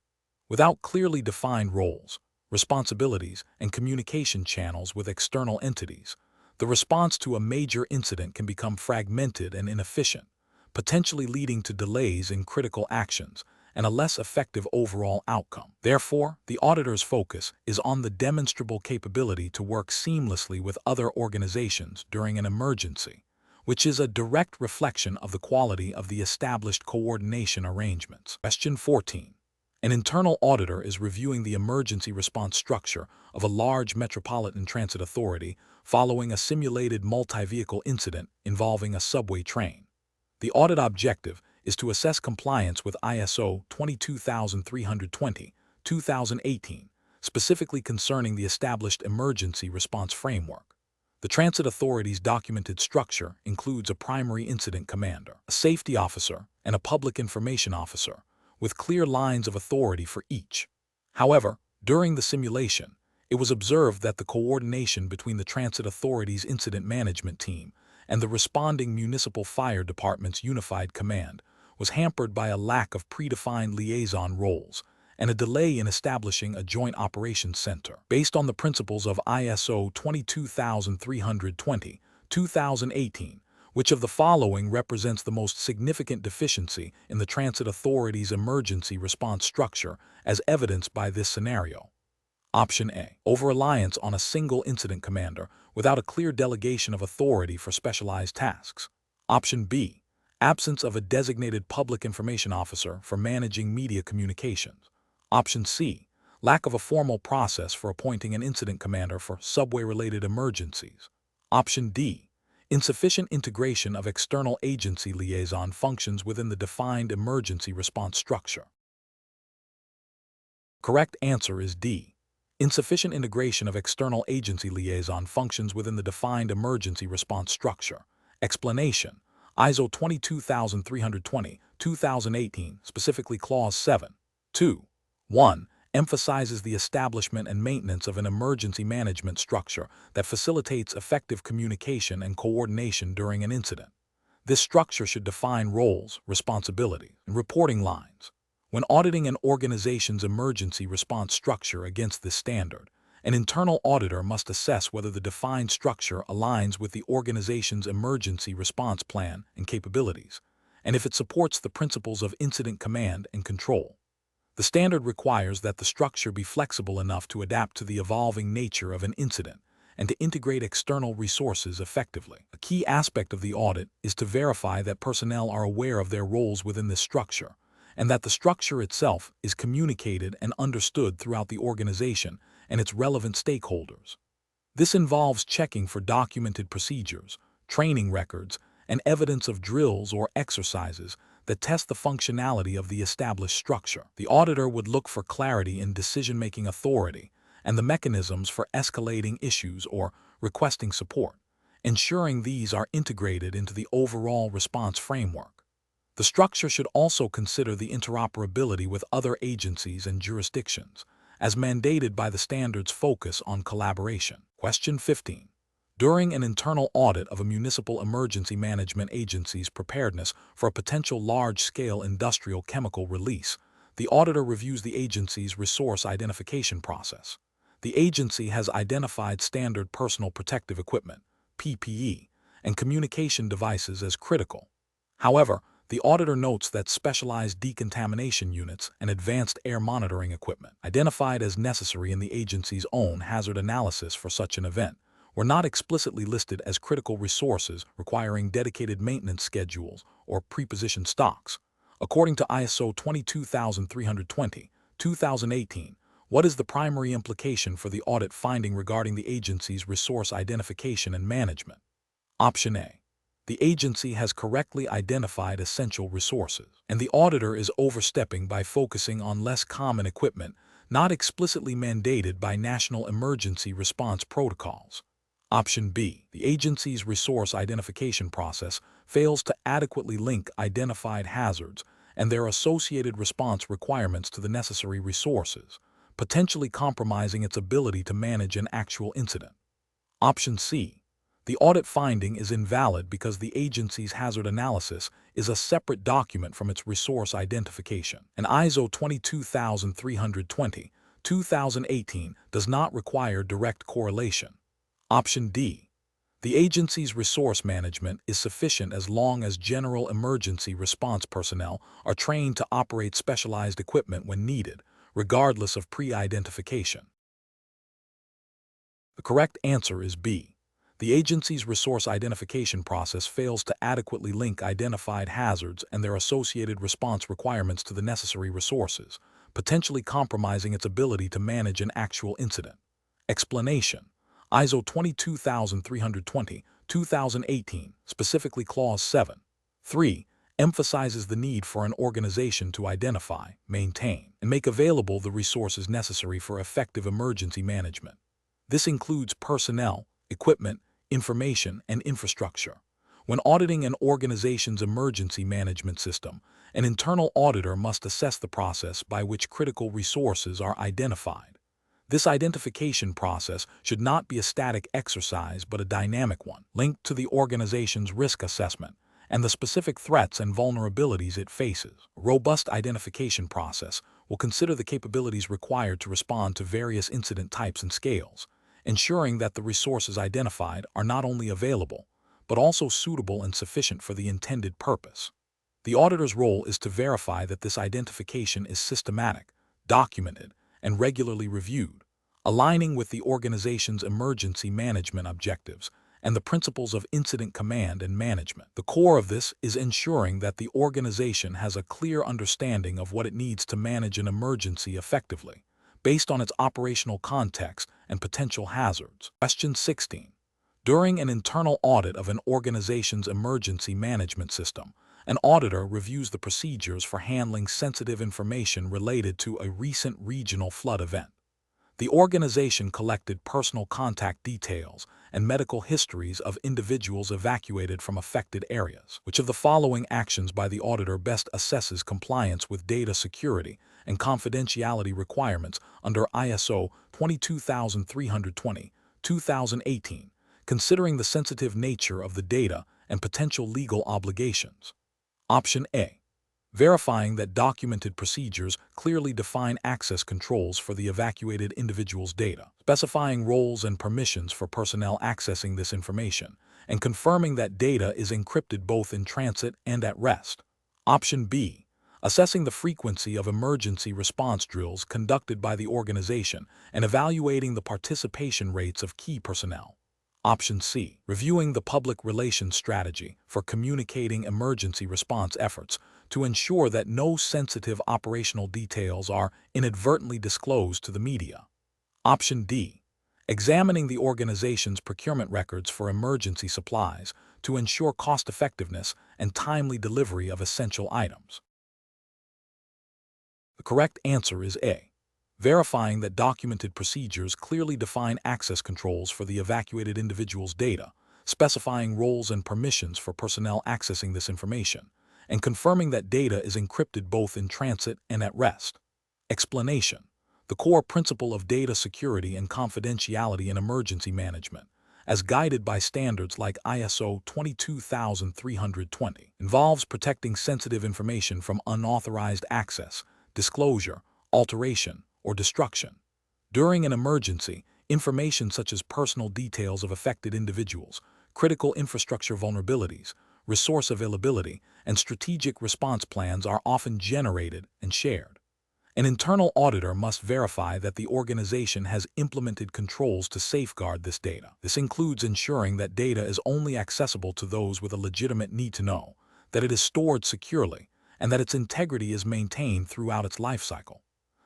Without clearly defined roles, responsibilities, and communication channels with external entities, the response to a major incident can become fragmented and inefficient, potentially leading to delays in critical actions and a less effective overall outcome. Therefore, the auditor's focus is on the demonstrable capability to work seamlessly with other organizations during an emergency, which is a direct reflection of the quality of the established coordination arrangements. Question 14. An internal auditor is reviewing the emergency response structure of a large metropolitan transit authority following a simulated multi-vehicle incident involving a subway train. The audit objective is to assess compliance with ISO 22320-2018, specifically concerning the established emergency response framework. The transit authority's documented structure includes a primary incident commander, a safety officer, and a public information officer, with clear lines of authority for each. However, during the simulation, it was observed that the coordination between the transit authority's incident management team and the responding municipal fire department's unified command was hampered by a lack of predefined liaison roles and a delay in establishing a joint operations center. Based on the principles of ISO 22320-2018, which of the following represents the most significant deficiency in the transit authority's emergency response structure as evidenced by this scenario? Option A. Over-reliance on a single incident commander without a clear delegation of authority for specialized tasks. Option B. Absence of a designated public information officer for managing media communications. Option C. Lack of a formal process for appointing an incident commander for subway-related emergencies. Option D. Insufficient integration of external agency liaison functions within the defined emergency response structure. Correct answer is D. Insufficient integration of external agency liaison functions within the defined emergency response structure. Explanation: ISO 22320-2018, specifically Clause 7.2.1, emphasizes the establishment and maintenance of an emergency management structure that facilitates effective communication and coordination during an incident. This structure should define roles, responsibilities, and reporting lines. When auditing an organization's emergency response structure against this standard, an internal auditor must assess whether the defined structure aligns with the organization's emergency response plan and capabilities, and if it supports the principles of incident command and control. The standard requires that the structure be flexible enough to adapt to the evolving nature of an incident and to integrate external resources effectively. A key aspect of the audit is to verify that personnel are aware of their roles within this structure, and that the structure itself is communicated and understood throughout the organization and its relevant stakeholders. This involves checking for documented procedures, training records, and evidence of drills or exercises that test the functionality of the established structure. The auditor would look for clarity in decision-making authority and the mechanisms for escalating issues or requesting support, ensuring these are integrated into the overall response framework. The structure should also consider the interoperability with other agencies and jurisdictions, as mandated by the standard's focus on collaboration. Question 15. During an internal audit of a municipal emergency management agency's preparedness for a potential large-scale industrial chemical release, the auditor reviews the agency's resource identification process. The agency has identified standard personal protective equipment, PPE, and communication devices as critical. However, The auditor notes that specialized decontamination units and advanced air monitoring equipment, identified as necessary in the agency's own hazard analysis for such an event, were not explicitly listed as critical resources requiring dedicated maintenance schedules or prepositioned stocks. According to ISO 22320, 2018, what is the primary implication for the audit finding regarding the agency's resource identification and management? Option A. The agency has correctly identified essential resources, and the auditor is overstepping by focusing on less common equipment not explicitly mandated by national emergency response protocols. Option B. The agency's resource identification process fails to adequately link identified hazards and their associated response requirements to the necessary resources, potentially compromising its ability to manage an actual incident. Option C. The audit finding is invalid because the agency's hazard analysis is a separate document from its resource identification, and ISO 22320, 2018 does not require direct correlation. Option D. The agency's resource management is sufficient as long as general emergency response personnel are trained to operate specialized equipment when needed, regardless of pre-identification. The correct answer is B. The agency's resource identification process fails to adequately link identified hazards and their associated response requirements to the necessary resources, potentially compromising its ability to manage an actual incident. Explanation: ISO 22320, 2018, specifically Clause 7.3, emphasizes the need for an organization to identify, maintain, and make available the resources necessary for effective emergency management. This includes personnel, equipment, information, and infrastructure. When auditing an organization's emergency management system, an internal auditor must assess the process by which critical resources are identified. This identification process should not be a static exercise but a dynamic one, linked to the organization's risk assessment and the specific threats and vulnerabilities it faces. A robust identification process will consider the capabilities required to respond to various incident types and scales, ensuring that the resources identified are not only available, but also suitable and sufficient for the intended purpose. The auditor's role is to verify that this identification is systematic, documented, and regularly reviewed, aligning with the organization's emergency management objectives and the principles of incident command and management. The core of this is ensuring that the organization has a clear understanding of what it needs to manage an emergency effectively, based on its operational context and potential hazards. Question 16. During an internal audit of an organization's emergency management system, an auditor reviews the procedures for handling sensitive information related to a recent regional flood event. The organization collected personal contact details and medical histories of individuals evacuated from affected areas. Which of the following actions by the auditor best assesses compliance with data security and confidentiality requirements under ISO 22320, 2018, considering the sensitive nature of the data and potential legal obligations? Option A. Verifying that documented procedures clearly define access controls for the evacuated individual's data, specifying roles and permissions for personnel accessing this information, and confirming that data is encrypted both in transit and at rest. Option B. Assessing the frequency of emergency response drills conducted by the organization and evaluating the participation rates of key personnel. Option C. Reviewing the public relations strategy for communicating emergency response efforts to ensure that no sensitive operational details are inadvertently disclosed to the media. Option D. Examining the organization's procurement records for emergency supplies to ensure cost-effectiveness and timely delivery of essential items. The correct answer is A. Verifying that documented procedures clearly define access controls for the evacuated individual's data, specifying roles and permissions for personnel accessing this information, and confirming that data is encrypted both in transit and at rest. Explanation: the core principle of data security and confidentiality in emergency management, as guided by standards like ISO 22320, involves protecting sensitive information from unauthorized access, disclosure, alteration, or destruction. During an emergency, information such as personal details of affected individuals, critical infrastructure vulnerabilities, resource availability, and strategic response plans are often generated and shared. An internal auditor must verify that the organization has implemented controls to safeguard this data. This includes ensuring that data is only accessible to those with a legitimate need to know, that it is stored securely, and that its integrity is maintained throughout its lifecycle.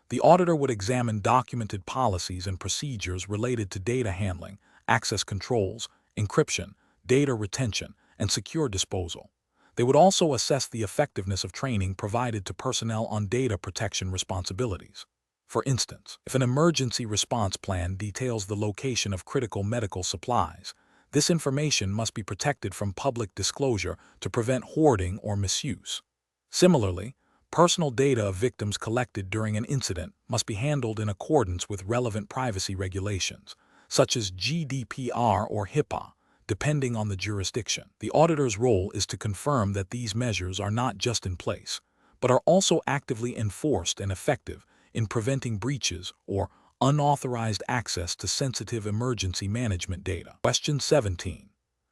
The auditor would examine documented policies and procedures related to data handling, access controls, encryption, data retention, and secure disposal. They would also assess the effectiveness of training provided to personnel on data protection responsibilities. For instance, if an emergency response plan details the location of critical medical supplies, this information must be protected from public disclosure to prevent hoarding or misuse. Similarly, personal data of victims collected during an incident must be handled in accordance with relevant privacy regulations, such as GDPR or HIPAA, depending on the jurisdiction. The auditor's role is to confirm that these measures are not just in place, but are also actively enforced and effective in preventing breaches or unauthorized access to sensitive emergency management data. Question 17.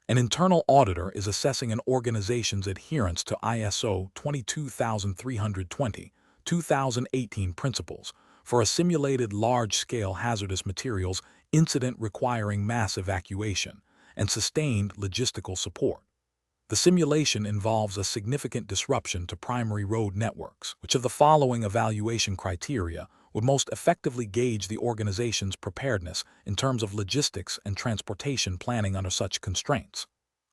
An internal auditor is assessing an organization's adherence to ISO 22320/2018 principles for a simulated large-scale hazardous materials incident requiring mass evacuation and sustained logistical support. The simulation involves a significant disruption to primary road networks. Which of the following evaluation criteria would most effectively gauge the organization's preparedness in terms of logistics and transportation planning under such constraints?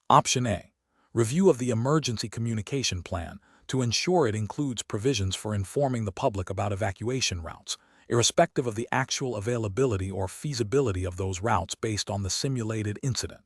Option A. Review of the emergency communication plan to ensure it includes provisions for informing the public about evacuation routes, irrespective of the actual availability or feasibility of those routes based on the simulated incident.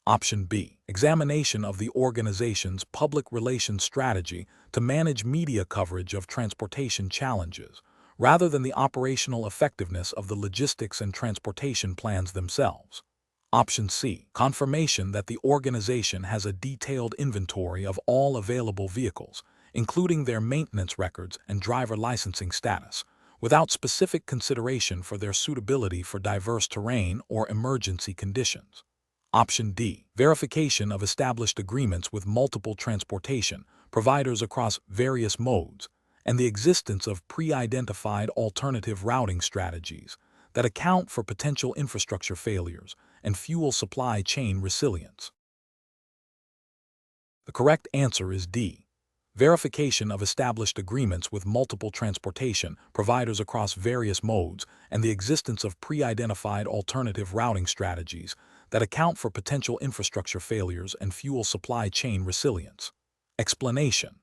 Option B. Examination of the organization's public relations strategy to manage media coverage of transportation challenges, rather than the operational effectiveness of the logistics and transportation plans themselves. Option C. Confirmation that the organization has a detailed inventory of all available vehicles, including their maintenance records and driver licensing status, without specific consideration for their suitability for diverse terrain or emergency conditions. Option D. Verification of established agreements with multiple transportation providers across various modes, and the existence of pre-identified alternative routing strategies that account for potential infrastructure failures and fuel supply chain resilience. The correct answer is D. Verification of established agreements with multiple transportation providers across various modes and the existence of pre-identified alternative routing strategies that account for potential infrastructure failures and fuel supply chain resilience. Explanation: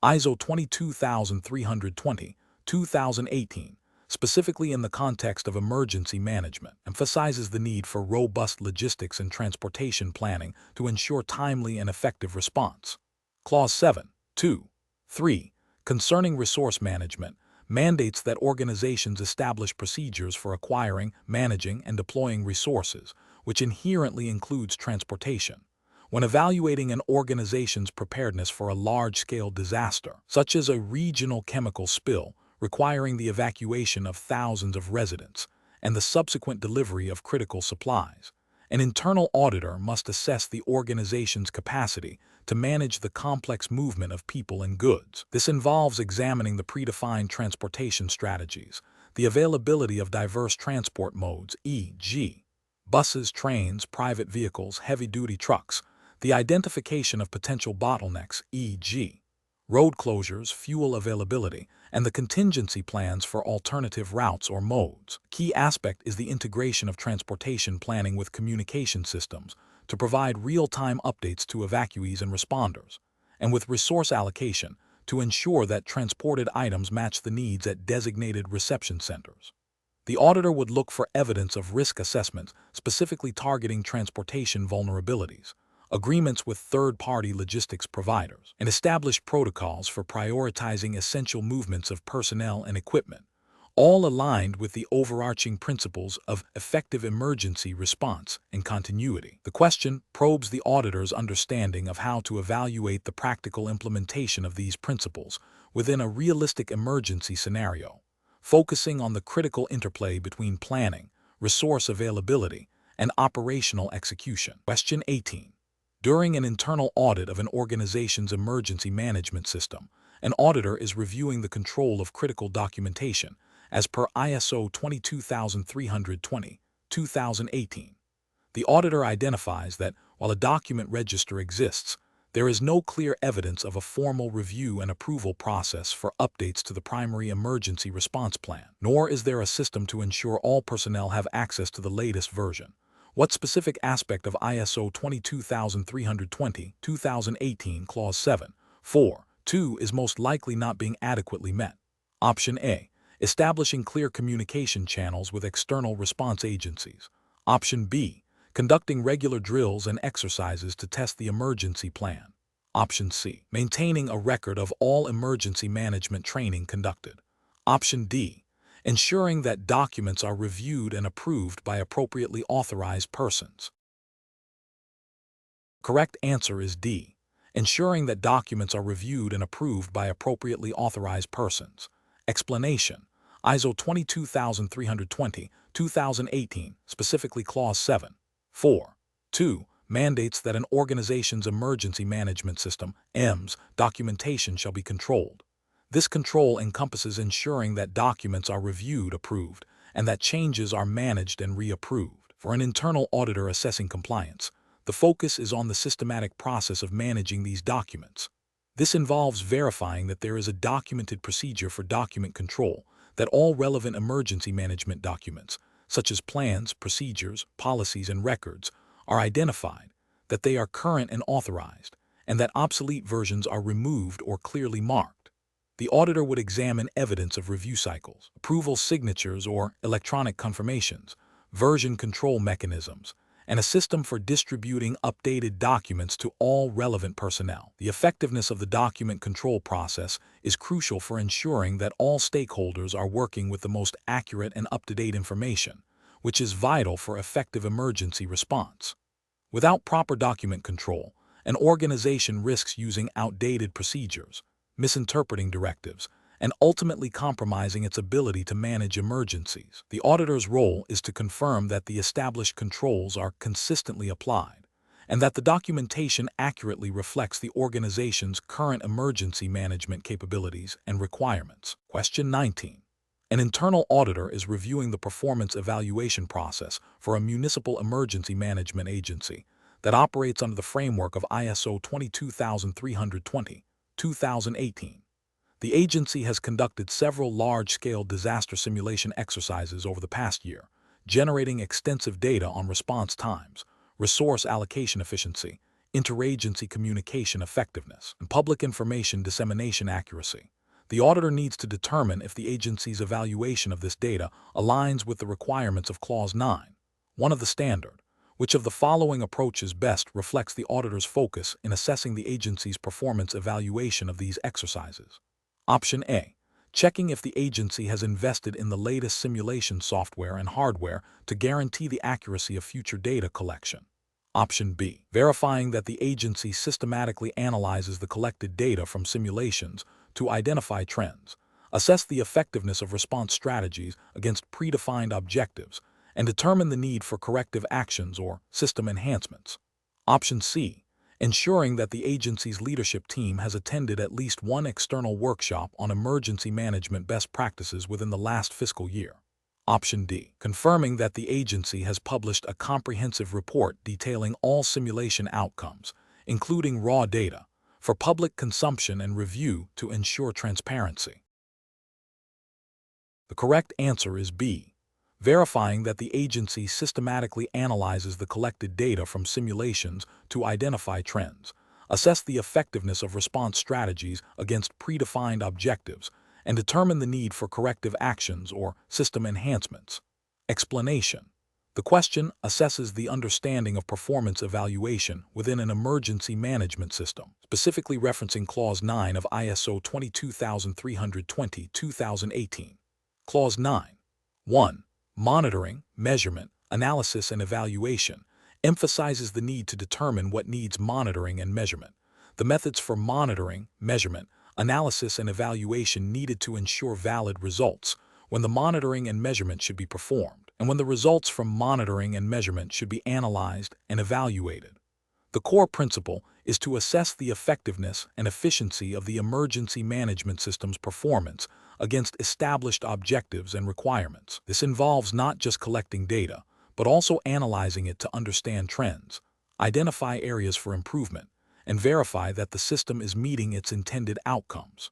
ISO 22320/2018, specifically in the context of emergency management, emphasizes the need for robust logistics and transportation planning to ensure timely and effective response. Clause 7.2.3, concerning resource management, mandates that organizations establish procedures for acquiring, managing, and deploying resources, which inherently includes transportation. When evaluating an organization's preparedness for a large-scale disaster, such as a regional chemical spill requiring the evacuation of thousands of residents and the subsequent delivery of critical supplies, an internal auditor must assess the organization's capacity to manage the complex movement of people and goods. This involves examining the predefined transportation strategies, the availability of diverse transport modes, e.g., buses, trains, private vehicles, heavy-duty trucks, the identification of potential bottlenecks, e.g., road closures, fuel availability, and the contingency plans for alternative routes or modes. Key aspect is the integration of transportation planning with communication systems to provide real-time updates to evacuees and responders, and with resource allocation to ensure that transported items match the needs at designated reception centers. The auditor would look for evidence of risk assessments specifically targeting transportation vulnerabilities, agreements with third-party logistics providers, and establish protocols for prioritizing essential movements of personnel and equipment, all aligned with the overarching principles of effective emergency response and continuity. The question probes the auditor's understanding of how to evaluate the practical implementation of these principles within a realistic emergency scenario, focusing on the critical interplay between planning, resource availability, and operational execution. Question 18. During an internal audit of an organization's emergency management system, an auditor is reviewing the control of critical documentation as per ISO 22320-2018. The auditor identifies that while a document register exists, there is no clear evidence of a formal review and approval process for updates to the primary emergency response plan, nor is there a system to ensure all personnel have access to the latest version. What specific aspect of ISO 22320-2018 Clause 7.4.2 is most likely not being adequately met? Option A. Establishing clear communication channels with external response agencies. Option B. Conducting regular drills and exercises to test the emergency plan. Option C. Maintaining a record of all emergency management training conducted. Option D. Ensuring that documents are reviewed and approved by appropriately authorized persons. Correct answer is D. Ensuring that documents are reviewed and approved by appropriately authorized persons. Explanation. ISO 22320-2018, specifically Clause 7.4.2, mandates that an organization's emergency management system, EMS, documentation shall be controlled. This control encompasses ensuring that documents are reviewed, approved, and that changes are managed and reapproved. For an internal auditor assessing compliance, the focus is on the systematic process of managing these documents. This involves verifying that there is a documented procedure for document control, that all relevant emergency management documents, such as plans, procedures, policies, and records, are identified, that they are current and authorized, and that obsolete versions are removed or clearly marked. The auditor would examine evidence of review cycles, approval signatures or electronic confirmations, version control mechanisms, and a system for distributing updated documents to all relevant personnel. The effectiveness of the document control process is crucial for ensuring that all stakeholders are working with the most accurate and up-to-date information, which is vital for effective emergency response. Without proper document control, an organization risks using outdated procedures, misinterpreting directives, and ultimately compromising its ability to manage emergencies. The auditor's role is to confirm that the established controls are consistently applied, and that the documentation accurately reflects the organization's current emergency management capabilities and requirements. Question 19. An internal auditor is reviewing the performance evaluation process for a municipal emergency management agency that operates under the framework of ISO 22320-2018. The agency has conducted several large-scale disaster simulation exercises over the past year, generating extensive data on response times, resource allocation efficiency, interagency communication effectiveness, and public information dissemination accuracy. The auditor needs to determine if the agency's evaluation of this data aligns with the requirements of Clause 9.1 of the standard. Which of the following approaches best reflects the auditor's focus in assessing the agency's performance evaluation of these exercises? Option A. Checking if the agency has invested in the latest simulation software and hardware to guarantee the accuracy of future data collection. Option B. Verifying that the agency systematically analyzes the collected data from simulations to identify trends, assess the effectiveness of response strategies against predefined objectives, and determine the need for corrective actions or system enhancements. Option C. Ensuring that the agency's leadership team has attended at least one external workshop on emergency management best practices within the last fiscal year. Option D. Confirming that the agency has published a comprehensive report detailing all simulation outcomes, including raw data, for public consumption and review to ensure transparency. The correct answer is B. Verifying that the agency systematically analyzes the collected data from simulations to identify trends, assess the effectiveness of response strategies against predefined objectives, and determine the need for corrective actions or system enhancements. Explanation. The question assesses the understanding of performance evaluation within an emergency management system, specifically referencing Clause 9 of ISO 22320-2018. Clause 9.1. Monitoring, measurement, analysis, and evaluation emphasizes the need to determine what needs monitoring and measurement, the methods for monitoring, measurement, analysis, and evaluation needed to ensure valid results, when the monitoring and measurement should be performed, and when the results from monitoring and measurement should be analyzed and evaluated. The core principle is to assess the effectiveness and efficiency of the emergency management system's performance against established objectives and requirements. This involves not just collecting data, but also analyzing it to understand trends, identify areas for improvement, and verify that the system is meeting its intended outcomes.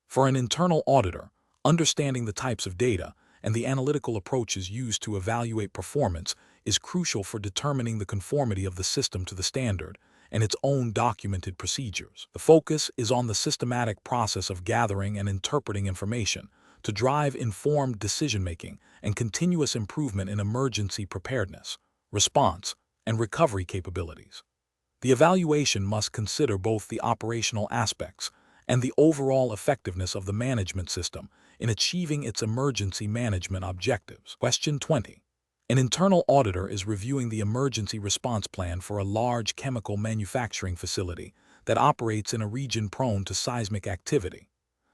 For an internal auditor, understanding the types of data and the analytical approaches used to evaluate performance is crucial for determining the conformity of the system to the standard and its own documented procedures. The focus is on the systematic process of gathering and interpreting information to drive informed decision-making and continuous improvement in emergency preparedness, response, and recovery capabilities. The evaluation must consider both the operational aspects and the overall effectiveness of the management system in achieving its emergency management objectives. Question 20. An internal auditor is reviewing the emergency response plan for a large chemical manufacturing facility that operates in a region prone to seismic activity.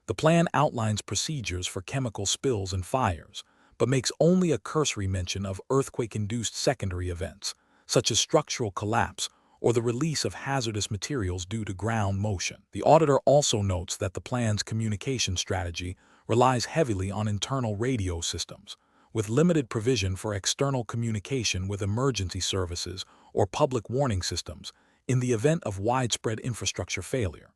The plan outlines procedures for chemical spills and fires, but makes only a cursory mention of earthquake-induced secondary events, such as structural collapse or the release of hazardous materials due to ground motion. The auditor also notes that the plan's communication strategy relies heavily on internal radio systems, with limited provision for external communication with emergency services or public warning systems in the event of widespread infrastructure failure.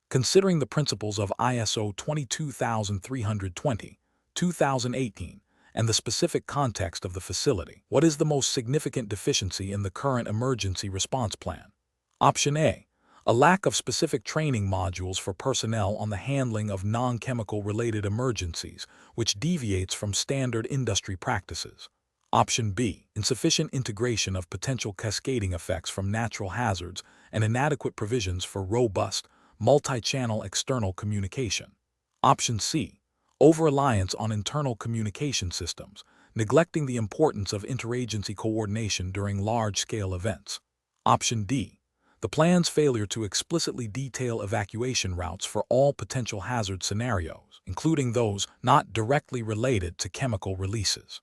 Considering the principles of ISO 22320, 2018, and the specific context of the facility, what is the most significant deficiency in the current emergency response plan? Option A. A lack of specific training modules for personnel on the handling of non-chemical related emergencies, which deviates from standard industry practices. Option B. Insufficient integration of potential cascading effects from natural hazards and inadequate provisions for robust, multi-channel external communication. Option C. Over-reliance on internal communication systems, neglecting the importance of interagency coordination during large-scale events. Option D. The plan's failure to explicitly detail evacuation routes for all potential hazard scenarios, including those not directly related to chemical releases.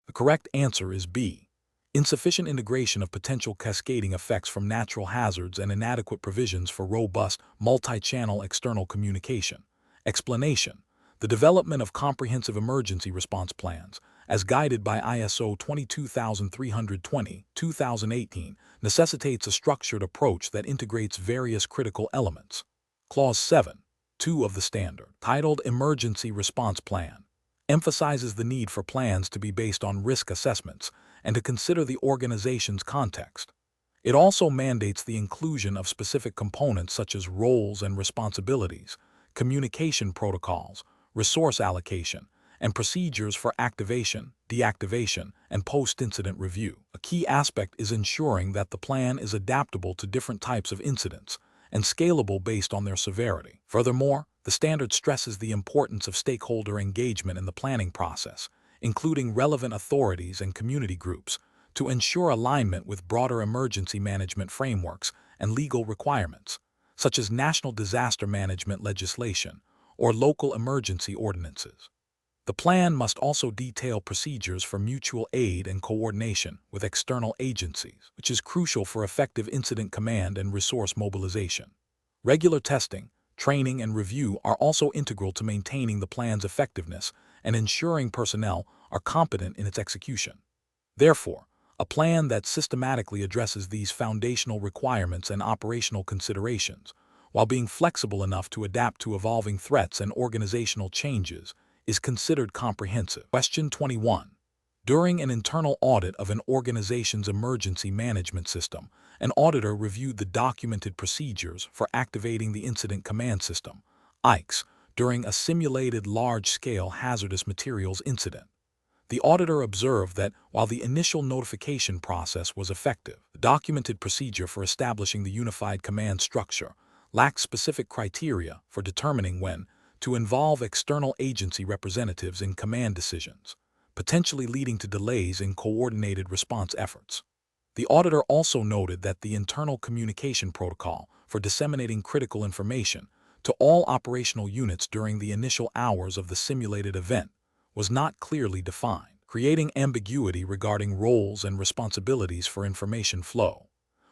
The correct answer is B. Insufficient integration of potential cascading effects from natural hazards and inadequate provisions for robust, multi-channel external communication. Explanation: the development of comprehensive emergency response plans, as guided by ISO 22320, 2018, necessitates a structured approach that integrates various critical elements. Clause 7.2 of the standard, titled Emergency Response Plan, emphasizes the need for plans to be based on risk assessments and to consider the organization's context. It also mandates the inclusion of specific components such as roles and responsibilities, communication protocols, resource allocation, and procedures for activation, deactivation, and post-incident review. A key aspect is ensuring that the plan is adaptable to different types of incidents and scalable based on their severity. Furthermore, the standard stresses the importance of stakeholder engagement in the planning process, including relevant authorities and community groups, to ensure alignment with broader emergency management frameworks and legal requirements, such as national disaster management legislation or local emergency ordinances. The plan must also detail procedures for mutual aid and coordination with external agencies, which is crucial for effective incident command and resource mobilization. Regular testing, training, and review are also integral to maintaining the plan's effectiveness and ensuring personnel are competent in its execution. Therefore, a plan that systematically addresses these foundational requirements and operational considerations, while being flexible enough to adapt to evolving threats and organizational changes, is considered comprehensive. Question 21. During an internal audit of an organization's emergency management system, an auditor reviewed the documented procedures for activating the Incident Command System, ICS, during a simulated large-scale hazardous materials incident. The auditor observed that while the initial notification process was effective, the documented procedure for establishing the unified command structure lacked specific criteria for determining when to involve external agency representatives in command decisions, potentially leading to delays in coordinated response efforts. The auditor also noted that the internal communication protocol for disseminating critical information to all operational units during the initial hours of the simulated event was not clearly defined, creating ambiguity regarding roles and responsibilities for information flow.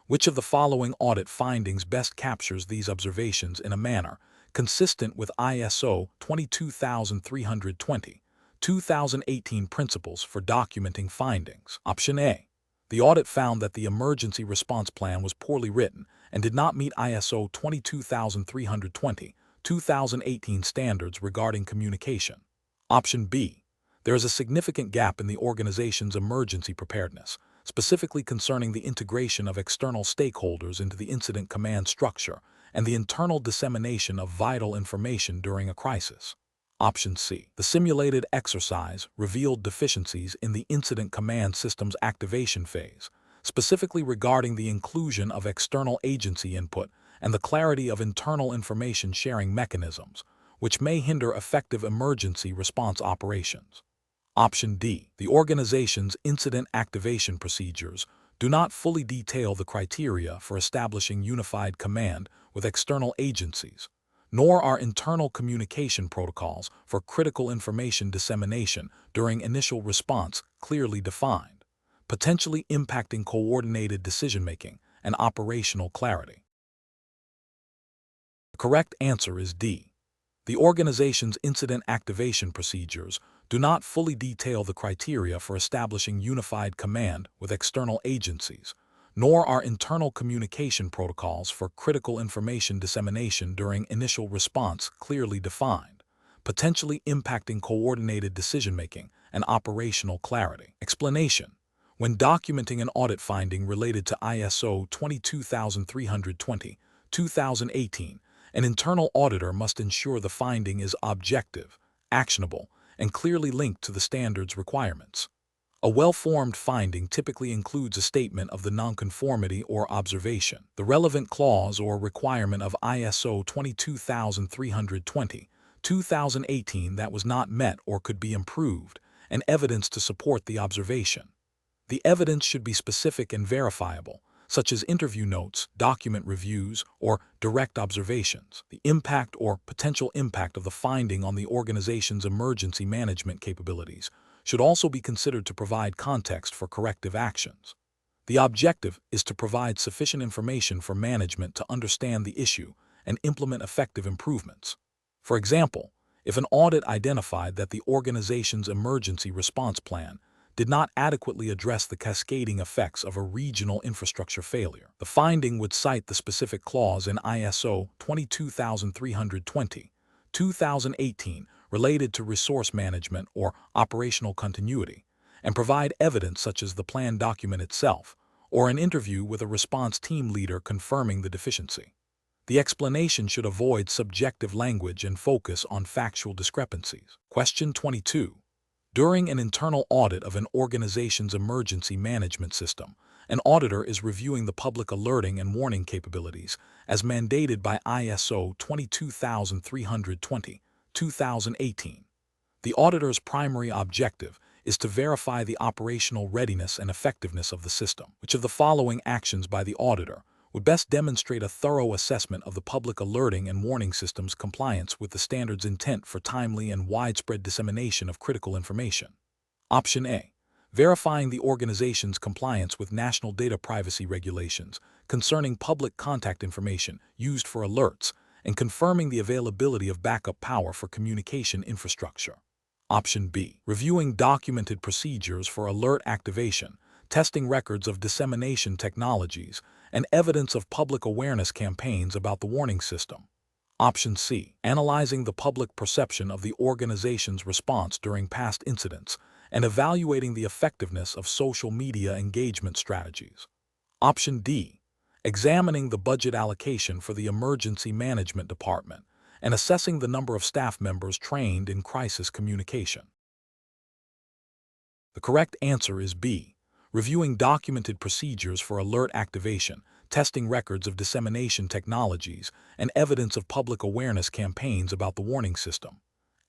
Which of the following audit findings best captures these observations in a manner consistent with ISO 22320, 2018 Principles for Documenting Findings? Option A. The audit found that the emergency response plan was poorly written and did not meet ISO 22320, 2018 standards regarding communication. Option B. There is a significant gap in the organization's emergency preparedness, specifically concerning the integration of external stakeholders into the incident command structure and the internal dissemination of vital information during a crisis. Option C. The simulated exercise revealed deficiencies in the incident command system's activation phase, specifically regarding the inclusion of external agency input and the clarity of internal information sharing mechanisms, which may hinder effective emergency response operations. Option D. The organization's incident activation procedures do not fully detail the criteria for establishing unified command with external agencies, nor are internal communication protocols for critical information dissemination during initial response clearly defined, potentially impacting coordinated decision-making and operational clarity. The correct answer is D. The organization's incident activation procedures do not fully detail the criteria for establishing unified command with external agencies, nor are internal communication protocols for critical information dissemination during initial response clearly defined, potentially impacting coordinated decision-making and operational clarity. Explanation: when documenting an audit finding related to ISO 22320, 2018, an internal auditor must ensure the finding is objective, actionable, and clearly linked to the standard's requirements. A well-formed finding typically includes a statement of the nonconformity or observation, the relevant clause or requirement of ISO 22320, 2018 that was not met or could be improved, and evidence to support the observation. The evidence should be specific and verifiable, such as interview notes, document reviews, or direct observations. The impact or potential impact of the finding on the organization's emergency management capabilities should also be considered to provide context for corrective actions. The objective is to provide sufficient information for management to understand the issue and implement effective improvements. For example, if an audit identified that the organization's emergency response plan did not adequately address the cascading effects of a regional infrastructure failure, the finding would cite the specific clause in ISO 22320, 2018 related to resource management or operational continuity, and provide evidence such as the plan document itself or an interview with a response team leader confirming the deficiency. The explanation should avoid subjective language and focus on factual discrepancies. Question 22. During an internal audit of an organization's emergency management system, an auditor is reviewing the public alerting and warning capabilities as mandated by ISO 22320, 2018. The auditor's primary objective is to verify the operational readiness and effectiveness of the system. Which of the following actions by the auditor would best demonstrate a thorough assessment of the public alerting and warning system's compliance with the standard's intent for timely and widespread dissemination of critical information? Option A. Verifying the organization's compliance with national data privacy regulations concerning public contact information used for alerts and confirming the availability of backup power for communication infrastructure. Option B. Reviewing documented procedures for alert activation, testing records of dissemination technologies, and evidence of public awareness campaigns about the warning system. Option C. Analyzing the public perception of the organization's response during past incidents and evaluating the effectiveness of social media engagement strategies. Option D. Examining the budget allocation for the emergency management department and assessing the number of staff members trained in crisis communication. The correct answer is B. Reviewing documented procedures for alert activation, testing records of dissemination technologies, and evidence of public awareness campaigns about the warning system.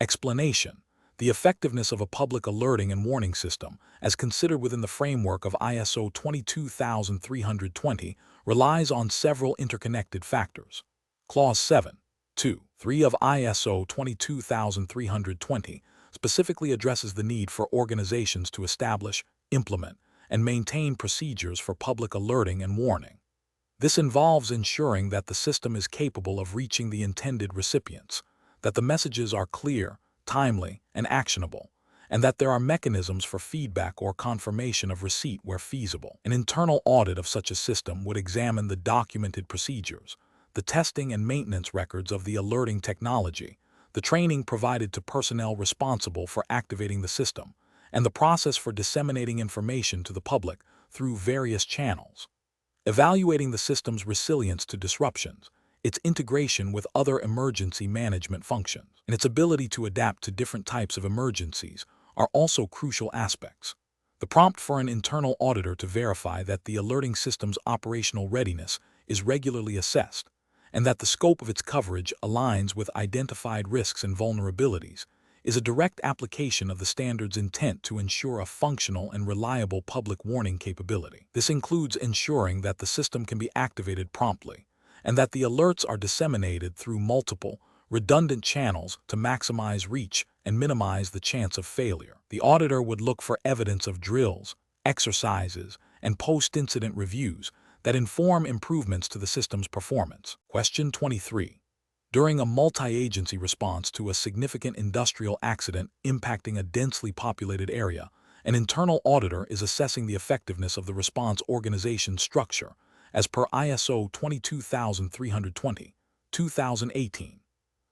Explanation: the effectiveness of a public alerting and warning system, as considered within the framework of ISO 22320, relies on several interconnected factors. Clause 7, 2, 3 of ISO 22320 specifically addresses the need for organizations to establish, implement, and maintain procedures for public alerting and warning. This involves ensuring that the system is capable of reaching the intended recipients, that the messages are clear, timely, and actionable, and that there are mechanisms for feedback or confirmation of receipt where feasible. An internal audit of such a system would examine the documented procedures, the testing and maintenance records of the alerting technology, the training provided to personnel responsible for activating the system, and the process for disseminating information to the public through various channels. Evaluating the system's resilience to disruptions, its integration with other emergency management functions, and its ability to adapt to different types of emergencies are also crucial aspects. The prompt for an internal auditor to verify that the alerting system's operational readiness is regularly assessed, and that the scope of its coverage aligns with identified risks and vulnerabilities, is a direct application of the standard's intent to ensure a functional and reliable public warning capability. This includes ensuring that the system can be activated promptly, and that the alerts are disseminated through multiple, redundant channels to maximize reach and minimize the chance of failure. The auditor would look for evidence of drills, exercises, and post-incident reviews that inform improvements to the system's performance. Question 23. During a multi-agency response to a significant industrial accident impacting a densely populated area, an internal auditor is assessing the effectiveness of the response organization's structure as per ISO 22320, 2018.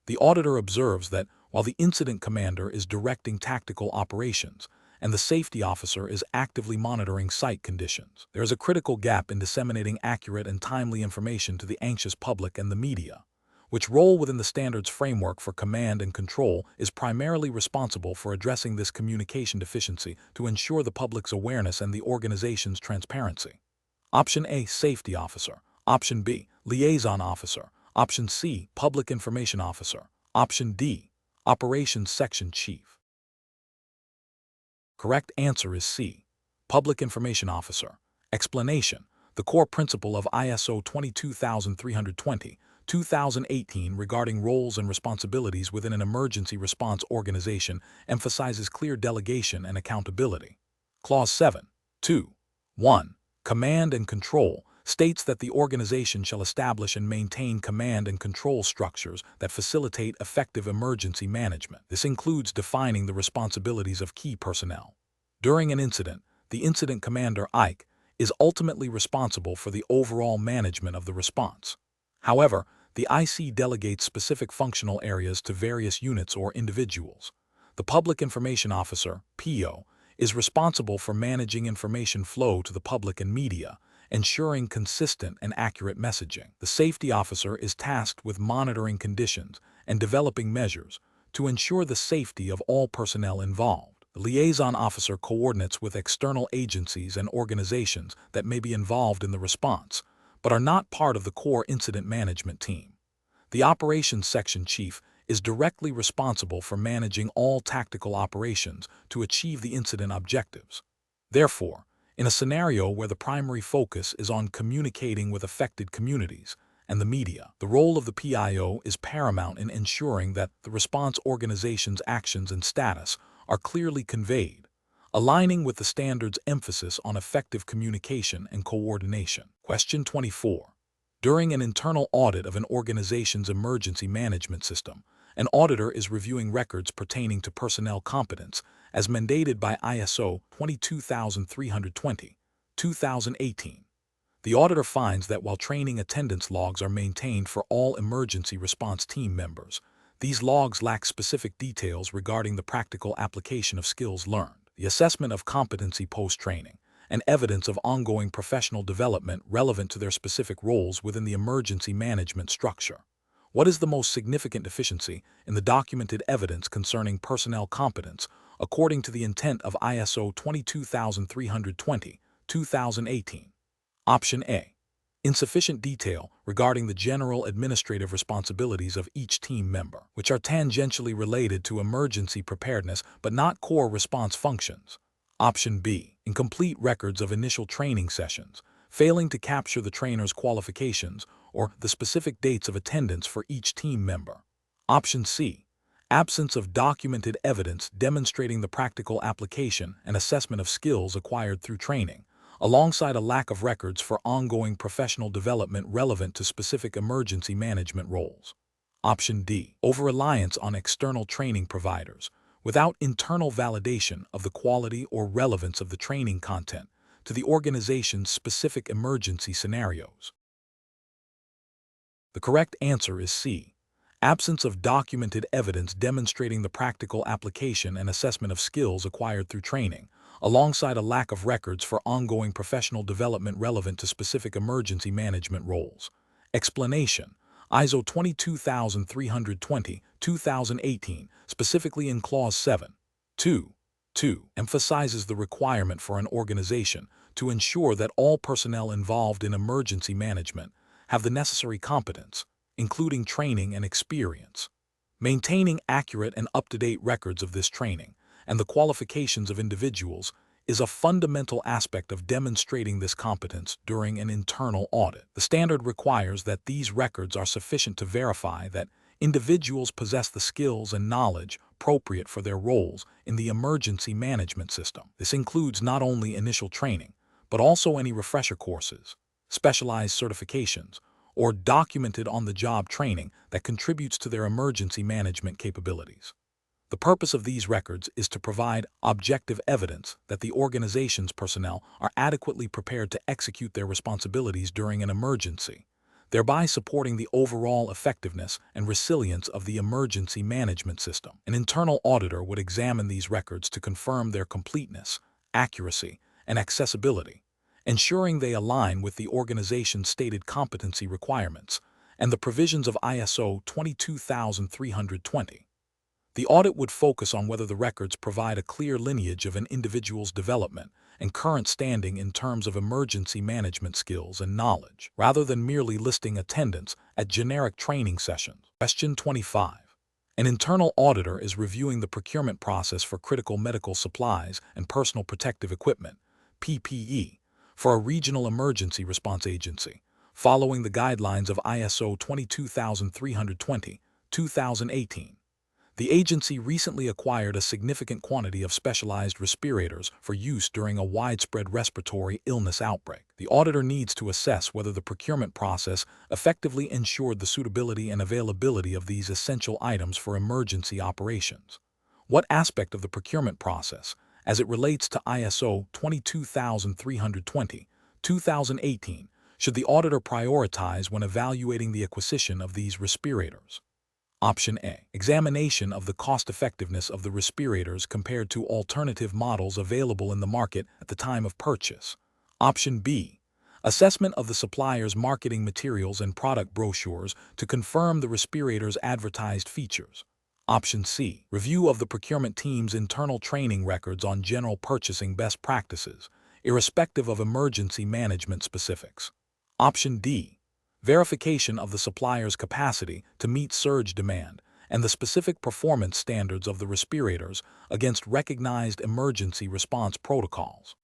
The auditor observes that while the incident commander is directing tactical operations and the safety officer is actively monitoring site conditions, there is a critical gap in disseminating accurate and timely information to the anxious public and the media. Which role within the standard's framework for command and control is primarily responsible for addressing this communication deficiency to ensure the public's awareness and the organization's transparency? Option A, Safety Officer. Option B, Liaison Officer. Option C, Public Information Officer. Option D, Operations Section Chief. Correct answer is C, Public Information Officer. Explanation: the core principle of ISO 22320, 2018 regarding roles and responsibilities within an emergency response organization emphasizes clear delegation and accountability. Clause 7.2.1, Command and Control, states that the organization shall establish and maintain command and control structures that facilitate effective emergency management. This includes defining the responsibilities of key personnel. During an incident, the incident commander, IC, is ultimately responsible for the overall management of the response. However, the IC delegates specific functional areas to various units or individuals. The Public Information Officer, PO, is responsible for managing information flow to the public and media, ensuring consistent and accurate messaging. The Safety Officer is tasked with monitoring conditions and developing measures to ensure the safety of all personnel involved. The Liaison Officer coordinates with external agencies and organizations that may be involved in the response, but are not part of the core incident management team. The Operations Section Chief is directly responsible for managing all tactical operations to achieve the incident objectives. Therefore, in a scenario where the primary focus is on communicating with affected communities and the media, the role of the PIO is paramount in ensuring that the response organization's actions and status are clearly conveyed, aligning with the standard's emphasis on effective communication and coordination. Question 24. During an internal audit of an organization's emergency management system, an auditor is reviewing records pertaining to personnel competence as mandated by ISO 22320, 2018. The auditor finds that while training attendance logs are maintained for all emergency response team members, these logs lack specific details regarding the practical application of skills learned, the assessment of competency post-training, and evidence of ongoing professional development relevant to their specific roles within the emergency management structure. What is the most significant deficiency in the documented evidence concerning personnel competence according to the intent of ISO 22320, 2018? Option A. Insufficient detail regarding the general administrative responsibilities of each team member, which are tangentially related to emergency preparedness but not core response functions. Option B. Incomplete records of initial training sessions, failing to capture the trainer's qualifications or the specific dates of attendance for each team member. Option C. Absence of documented evidence demonstrating the practical application and assessment of skills acquired through training, alongside a lack of records for ongoing professional development relevant to specific emergency management roles. Option D. Over-reliance on external training providers, without internal validation of the quality or relevance of the training content to the organization's specific emergency scenarios. The correct answer is C. Absence of documented evidence demonstrating the practical application and assessment of skills acquired through training, alongside a lack of records for ongoing professional development relevant to specific emergency management roles. Explanation: ISO 22320, 2018, specifically in Clause 7.2.2, emphasizes the requirement for an organization to ensure that all personnel involved in emergency management have the necessary competence, including training and experience. Maintaining accurate and up-to-date records of this training and the qualifications of individuals is a fundamental aspect of demonstrating this competence during an internal audit. The standard requires that these records are sufficient to verify that individuals possess the skills and knowledge appropriate for their roles in the emergency management system. This includes not only initial training, but also any refresher courses, specialized certifications, or documented on-the-job training that contributes to their emergency management capabilities. The purpose of these records is to provide objective evidence that the organization's personnel are adequately prepared to execute their responsibilities during an emergency, thereby supporting the overall effectiveness and resilience of the emergency management system. An internal auditor would examine these records to confirm their completeness, accuracy, and accessibility, ensuring they align with the organization's stated competency requirements and the provisions of ISO 22320. The audit would focus on whether the records provide a clear lineage of an individual's development and current standing in terms of emergency management skills and knowledge, rather than merely listing attendance at generic training sessions. Question 25. An internal auditor is reviewing the procurement process for critical medical supplies and personal protective equipment, PPE, for a regional emergency response agency, following the guidelines of ISO 22320, 2018. The agency recently acquired a significant quantity of specialized respirators for use during a widespread respiratory illness outbreak. The auditor needs to assess whether the procurement process effectively ensured the suitability and availability of these essential items for emergency operations. What aspect of the procurement process, as it relates to ISO 22320, 2018, should the auditor prioritize when evaluating the acquisition of these respirators? Option A. Examination of the cost-effectiveness of the respirators compared to alternative models available in the market at the time of purchase. Option B. Assessment of the supplier's marketing materials and product brochures to confirm the respirator's advertised features. Option C. Review of the procurement team's internal training records on general purchasing best practices, irrespective of emergency management specifics. Option D. Verification of the supplier's capacity to meet surge demand and the specific performance standards of the respirators against recognized emergency response protocols.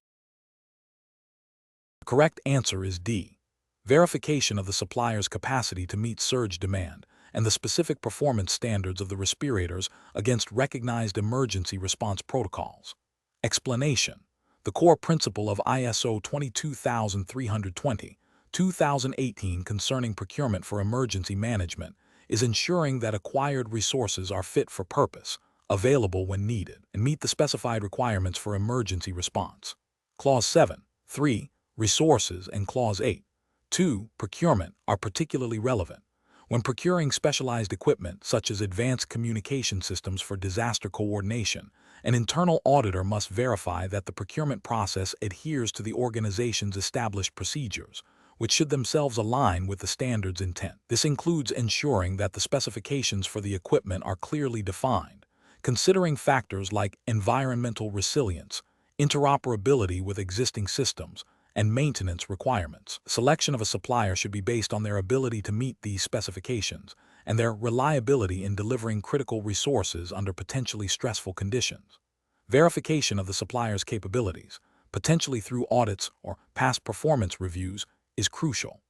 The correct answer is D. Verification of the supplier's capacity to meet surge demand and the specific performance standards of the respirators against recognized emergency response protocols. Explanation: the core principle of ISO 22320, 2018 concerning procurement for emergency management is ensuring that acquired resources are fit for purpose, available when needed, and meet the specified requirements for emergency response. Clause 7.3, resources, and Clause 8.2, procurement, are particularly relevant. When procuring specialized equipment such as advanced communication systems for disaster coordination, an internal auditor must verify that the procurement process adheres to the organization's established procedures, which should themselves align with the standard's intent. This includes ensuring that the specifications for the equipment are clearly defined, considering factors like environmental resilience, interoperability with existing systems, and maintenance requirements. Selection of a supplier should be based on their ability to meet these specifications and their reliability in delivering critical resources under potentially stressful conditions. Verification of the supplier's capabilities, potentially through audits or past performance reviews, is crucial.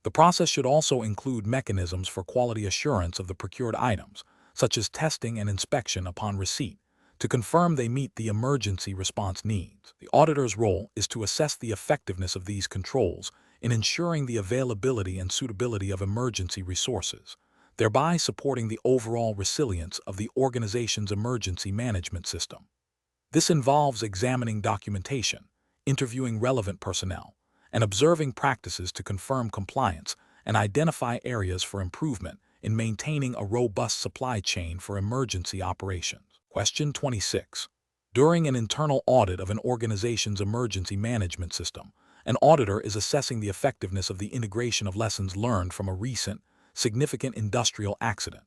The process should also include mechanisms for quality assurance of the procured items, such as testing and inspection upon receipt, to confirm they meet the emergency response needs. The auditor's role is to assess the effectiveness of these controls in ensuring the availability and suitability of emergency resources, thereby supporting the overall resilience of the organization's emergency management system. This involves examining documentation, interviewing relevant personnel, and observing practices to confirm compliance and identify areas for improvement in maintaining a robust supply chain for emergency operations. Question 26. During an internal audit of an organization's emergency management system, an auditor is assessing the effectiveness of the integration of lessons learned from a recent, significant industrial accident.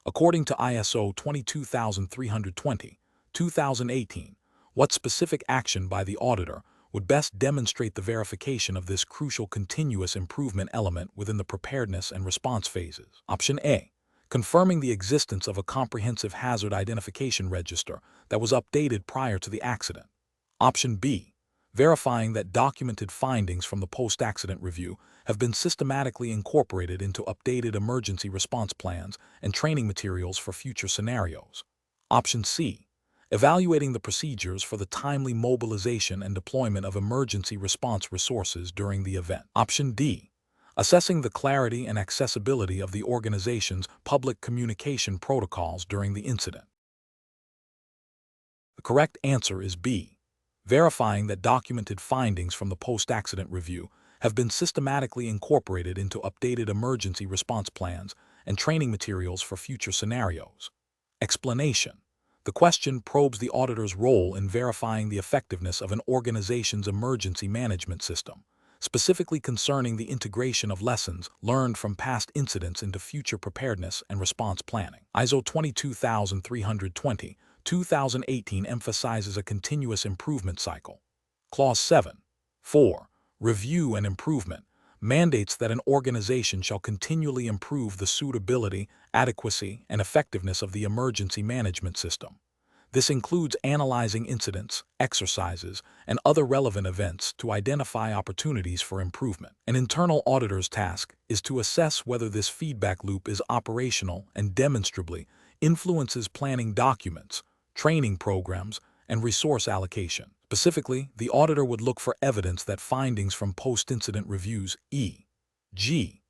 According to ISO 22320, 2018, what specific action by the auditor would best demonstrate the verification of this crucial continuous improvement element within the preparedness and response phases? Option A. Confirming the existence of a comprehensive hazard identification register that was updated prior to the accident. Option B. Verifying that documented findings from the post-accident review have been systematically incorporated into updated emergency response plans and training materials for future scenarios. Option C. Evaluating the procedures for the timely mobilization and deployment of emergency response resources during the event. Option D. Assessing the clarity and accessibility of the organization's public communication protocols during the incident. The correct answer is B. Verifying that documented findings from the post-accident review have been systematically incorporated into updated emergency response plans and training materials for future scenarios. Explanation. The question probes the auditor's role in verifying the effectiveness of an organization's emergency management system, specifically concerning the integration of lessons learned from past incidents into future preparedness and response planning. ISO 22320, 2018 emphasizes a continuous improvement cycle. Clause 7.4, Review and Improvement, mandates that an organization shall continually improve the suitability, adequacy, and effectiveness of the emergency management system. This includes analyzing incidents, exercises, and other relevant events to identify opportunities for improvement. An internal auditor's task is to assess whether this feedback loop is operational and demonstrably influences planning documents, training programs, and resource allocation. Specifically, the auditor would look for evidence that findings from post-incident reviews, e.g.,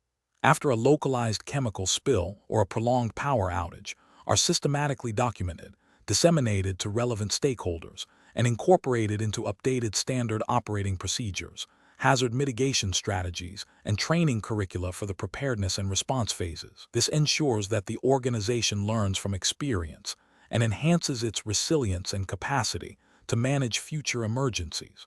after a localized chemical spill or a prolonged power outage, are systematically documented, disseminated to relevant stakeholders, and incorporated into updated standard operating procedures, hazard mitigation strategies, and training curricula for the preparedness and response phases. This ensures that the organization learns from experience and enhances its resilience and capacity to manage future emergencies.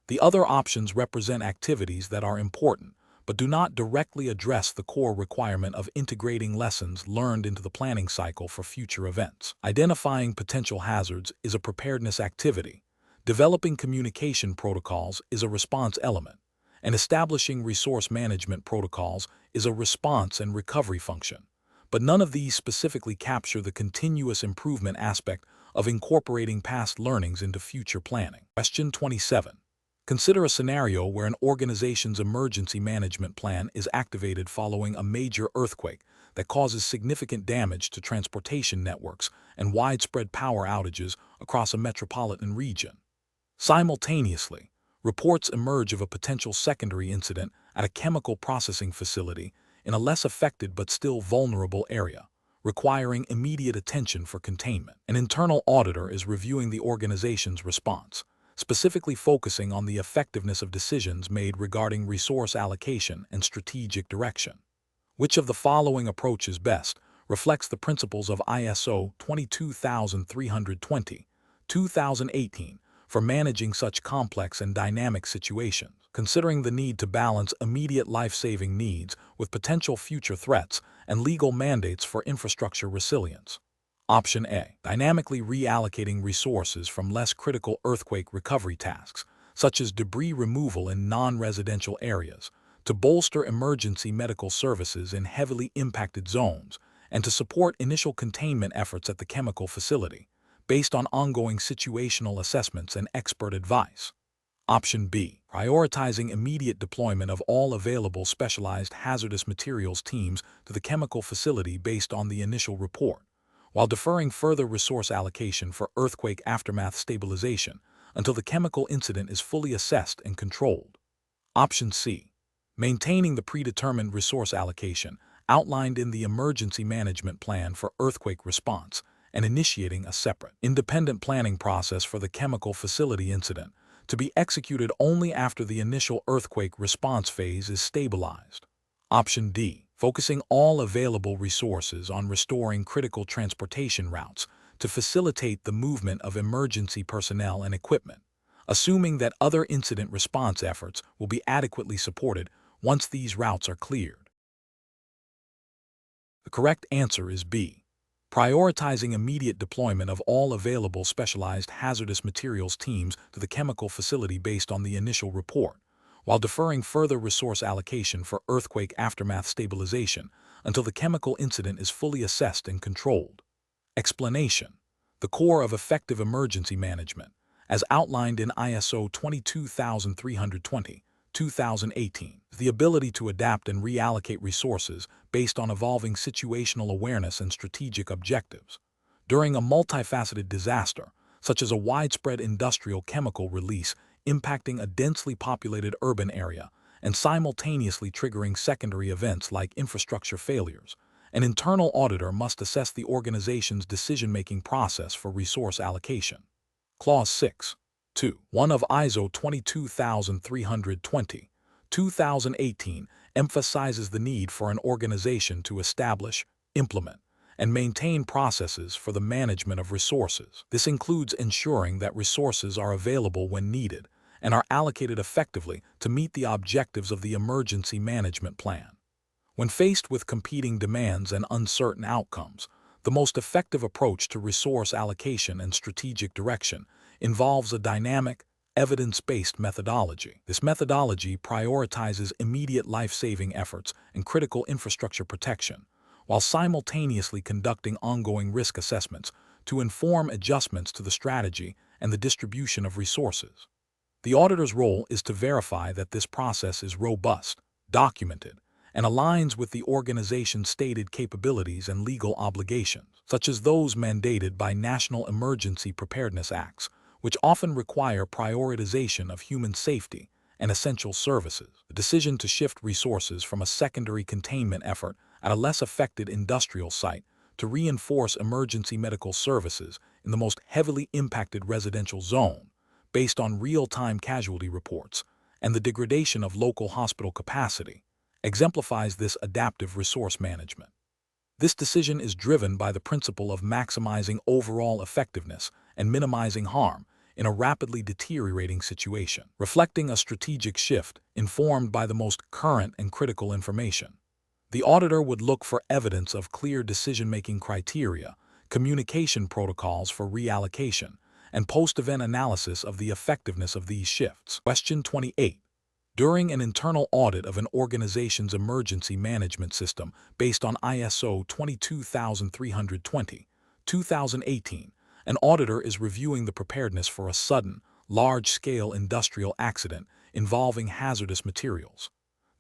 The other options represent activities that are important, but do not directly address the core requirement of integrating lessons learned into the planning cycle for future events. Identifying potential hazards is a preparedness activity, developing communication protocols is a response element, and establishing resource management protocols is a response and recovery function. But none of these specifically capture the continuous improvement aspect of incorporating past learnings into future planning. Question 27. Consider a scenario where an organization's emergency management plan is activated following a major earthquake that causes significant damage to transportation networks and widespread power outages across a metropolitan region. Simultaneously, reports emerge of a potential secondary incident at a chemical processing facility in a less affected but still vulnerable area, requiring immediate attention for containment. An internal auditor is reviewing the organization's response, specifically focusing on the effectiveness of decisions made regarding resource allocation and strategic direction. Which of the following approaches best reflects the principles of ISO 22320, 2018 for managing such complex and dynamic situations, considering the need to balance immediate life-saving needs with potential future threats and legal mandates for infrastructure resilience? Option A. Dynamically reallocating resources from less critical earthquake recovery tasks, such as debris removal in non-residential areas, to bolster emergency medical services in heavily impacted zones, and to support initial containment efforts at the chemical facility, based on ongoing situational assessments and expert advice. Option B. Prioritizing immediate deployment of all available specialized hazardous materials teams to the chemical facility based on the initial report, while deferring further resource allocation for earthquake aftermath stabilization until the chemical incident is fully assessed and controlled. Option C. Maintaining the predetermined resource allocation outlined in the Emergency Management Plan for earthquake response and initiating a separate, independent planning process for the chemical facility incident to be executed only after the initial earthquake response phase is stabilized. Option D. Focusing all available resources on restoring critical transportation routes to facilitate the movement of emergency personnel and equipment, assuming that other incident response efforts will be adequately supported once these routes are cleared. The correct answer is B. Prioritizing immediate deployment of all available specialized hazardous materials teams to the chemical facility based on the initial report, while deferring further resource allocation for earthquake aftermath stabilization until the chemical incident is fully assessed and controlled. Explanation: the core of effective emergency management, as outlined in ISO 22320, 2018, the ability to adapt and reallocate resources based on evolving situational awareness and strategic objectives. During a multifaceted disaster, such as a widespread industrial chemical release impacting a densely populated urban area and simultaneously triggering secondary events like infrastructure failures, an internal auditor must assess the organization's decision-making process for resource allocation. Clause 6. 2. 1 of ISO 22320, 2018 emphasizes the need for an organization to establish, implement, and maintain processes for the management of resources. This includes ensuring that resources are available when needed and are allocated effectively to meet the objectives of the emergency management plan. When faced with competing demands and uncertain outcomes, the most effective approach to resource allocation and strategic direction involves a dynamic, evidence-based methodology. This methodology prioritizes immediate life-saving efforts and critical infrastructure protection, while simultaneously conducting ongoing risk assessments to inform adjustments to the strategy and the distribution of resources. The auditor's role is to verify that this process is robust, documented, and aligns with the organization's stated capabilities and legal obligations, such as those mandated by national emergency preparedness acts, which often require prioritization of human safety and essential services. The decision to shift resources from a secondary containment effort at a less affected industrial site to reinforce emergency medical services in the most heavily impacted residential zone, based on real-time casualty reports and the degradation of local hospital capacity, exemplifies this adaptive resource management. This decision is driven by the principle of maximizing overall effectiveness and minimizing harm in a rapidly deteriorating situation, reflecting a strategic shift informed by the most current and critical information. The auditor would look for evidence of clear decision-making criteria, communication protocols for reallocation, and post-event analysis of the effectiveness of these shifts. Question 28. During an internal audit of an organization's emergency management system based on ISO 22320, 2018, an auditor is reviewing the preparedness for a sudden, large-scale industrial accident involving hazardous materials.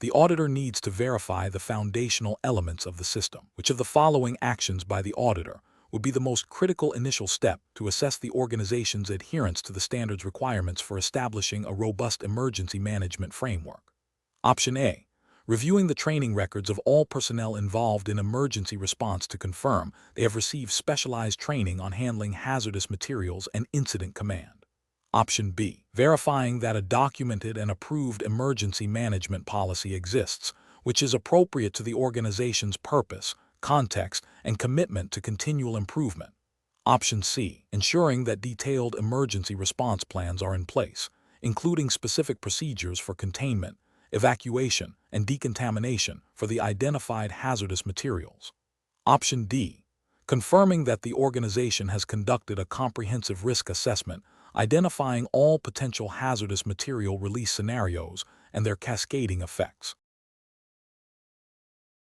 The auditor needs to verify the foundational elements of the system. Which of the following actions by the auditor would be the most critical initial step to assess the organization's adherence to the standards requirements for establishing a robust emergency management framework? Option A. Reviewing the training records of all personnel involved in emergency response to confirm they have received specialized training on handling hazardous materials and incident command. Option B. Verifying that a documented and approved emergency management policy exists, which is appropriate to the organization's purpose, context, and commitment to continual improvement. Option C. Ensuring that detailed emergency response plans are in place, including specific procedures for containment, evacuation, and decontamination for the identified hazardous materials. Option D. Confirming that the organization has conducted a comprehensive risk assessment, identifying all potential hazardous material release scenarios and their cascading effects.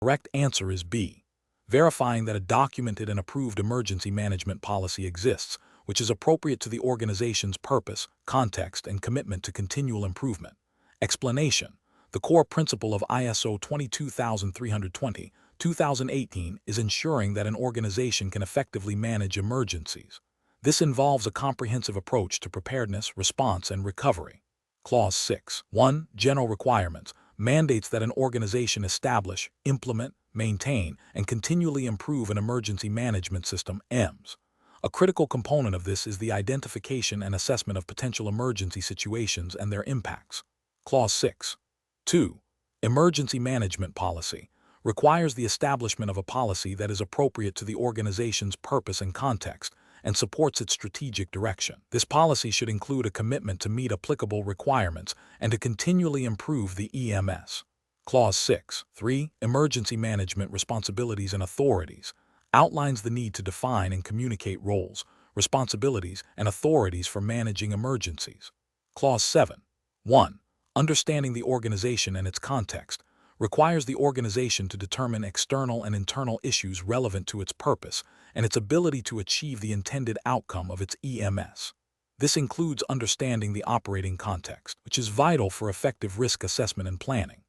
The correct answer is B. Verifying that a documented and approved emergency management policy exists, which is appropriate to the organization's purpose, context, and commitment to continual improvement. Explanation: the core principle of ISO 22320, 2018 is ensuring that an organization can effectively manage emergencies. This involves a comprehensive approach to preparedness, response, and recovery. Clause 6. 1. General requirements mandates that an organization establish, implement, maintain, and continually improve an emergency management system, EMS. A critical component of this is the identification and assessment of potential emergency situations and their impacts. Clause 6. 2. Emergency management policy requires the establishment of a policy that is appropriate to the organization's purpose and context and supports its strategic direction. This policy should include a commitment to meet applicable requirements and to continually improve the EMS. Clause 6. 3. Emergency management responsibilities and authorities outlines the need to define and communicate roles, responsibilities, and authorities for managing emergencies. Clause 7. 1. Understanding the organization and its context requires the organization to determine external and internal issues relevant to its purpose and its ability to achieve the intended outcome of its EMS. This includes understanding the operating context, which is vital for effective risk assessment and planning.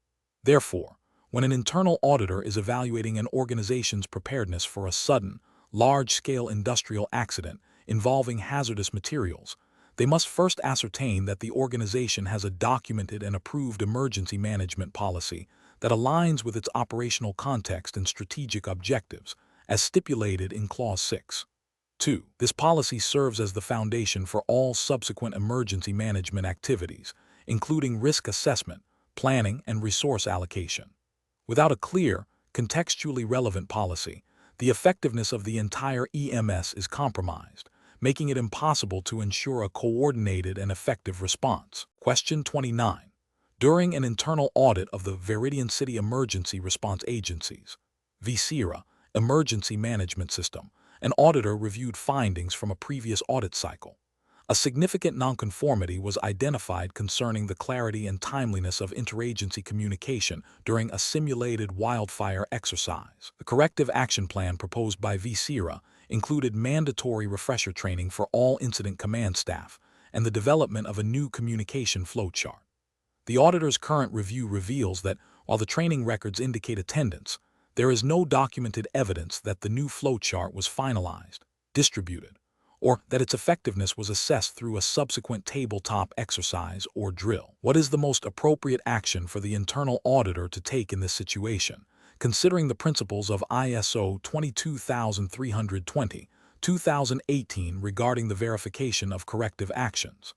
Therefore, when an internal auditor is evaluating an organization's preparedness for a sudden, large-scale industrial accident involving hazardous materials, they must first ascertain that the organization has a documented and approved emergency management policy that aligns with its operational context and strategic objectives, as stipulated in Clause 6. 2. This policy serves as the foundation for all subsequent emergency management activities, including risk assessment, planning, and resource allocation. Without a clear, contextually relevant policy, the effectiveness of the entire EMS is compromised, making it impossible to ensure a coordinated and effective response. Question 29. During an internal audit of the Viridian City Emergency Response Agency's VCERA emergency management system, an auditor reviewed findings from a previous audit cycle. A significant nonconformity was identified concerning the clarity and timeliness of interagency communication during a simulated wildfire exercise. The corrective action plan proposed by VCERA included mandatory refresher training for all incident command staff and the development of a new communication flowchart. The auditor's current review reveals that, while the training records indicate attendance, there is no documented evidence that the new flowchart was finalized, distributed, or that its effectiveness was assessed through a subsequent tabletop exercise or drill. What is the most appropriate action for the internal auditor to take in this situation, considering the principles of ISO 22320/2018 regarding the verification of corrective actions?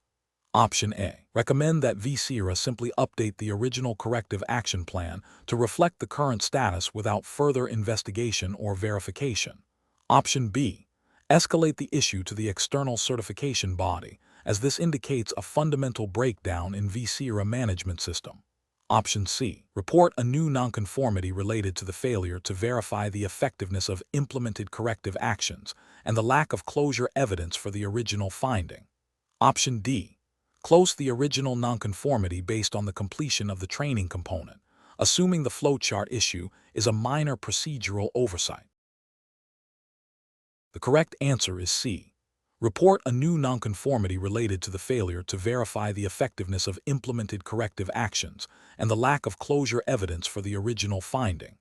Option A. Recommend that VCERA simply update the original corrective action plan to reflect the current status without further investigation or verification. Option B. Escalate the issue to the external certification body, as this indicates a fundamental breakdown in VCERA management system. Option C. Report a new nonconformity related to the failure to verify the effectiveness of implemented corrective actions and the lack of closure evidence for the original finding. Option D. Close the original nonconformity based on the completion of the training component, assuming the flowchart issue is a minor procedural oversight. The correct answer is C. Report a new nonconformity related to the failure to verify the effectiveness of implemented corrective actions and the lack of closure evidence for the original finding.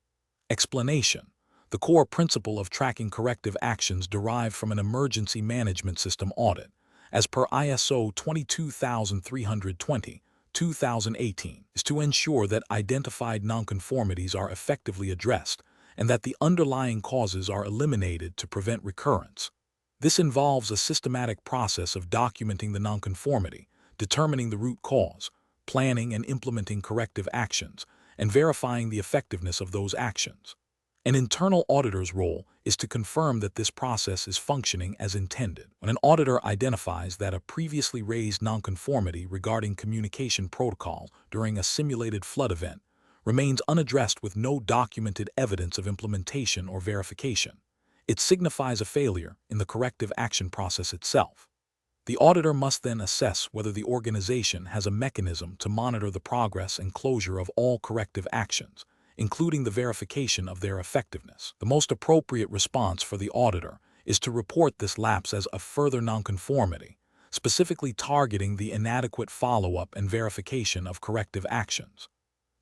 Explanation. The core principle of tracking corrective actions derived from an emergency management system audit, as per ISO 22320/2018, is to ensure that identified nonconformities are effectively addressed and that the underlying causes are eliminated to prevent recurrence. This involves a systematic process of documenting the nonconformity, determining the root cause, planning and implementing corrective actions, and verifying the effectiveness of those actions. An internal auditor's role is to confirm that this process is functioning as intended. When an auditor identifies that a previously raised nonconformity regarding communication protocol during a simulated flood event remains unaddressed with no documented evidence of implementation or verification, it signifies a failure in the corrective action process itself. The auditor must then assess whether the organization has a mechanism to monitor the progress and closure of all corrective actions, including the verification of their effectiveness. The most appropriate response for the auditor is to report this lapse as a further nonconformity, specifically targeting the inadequate follow-up and verification of corrective actions.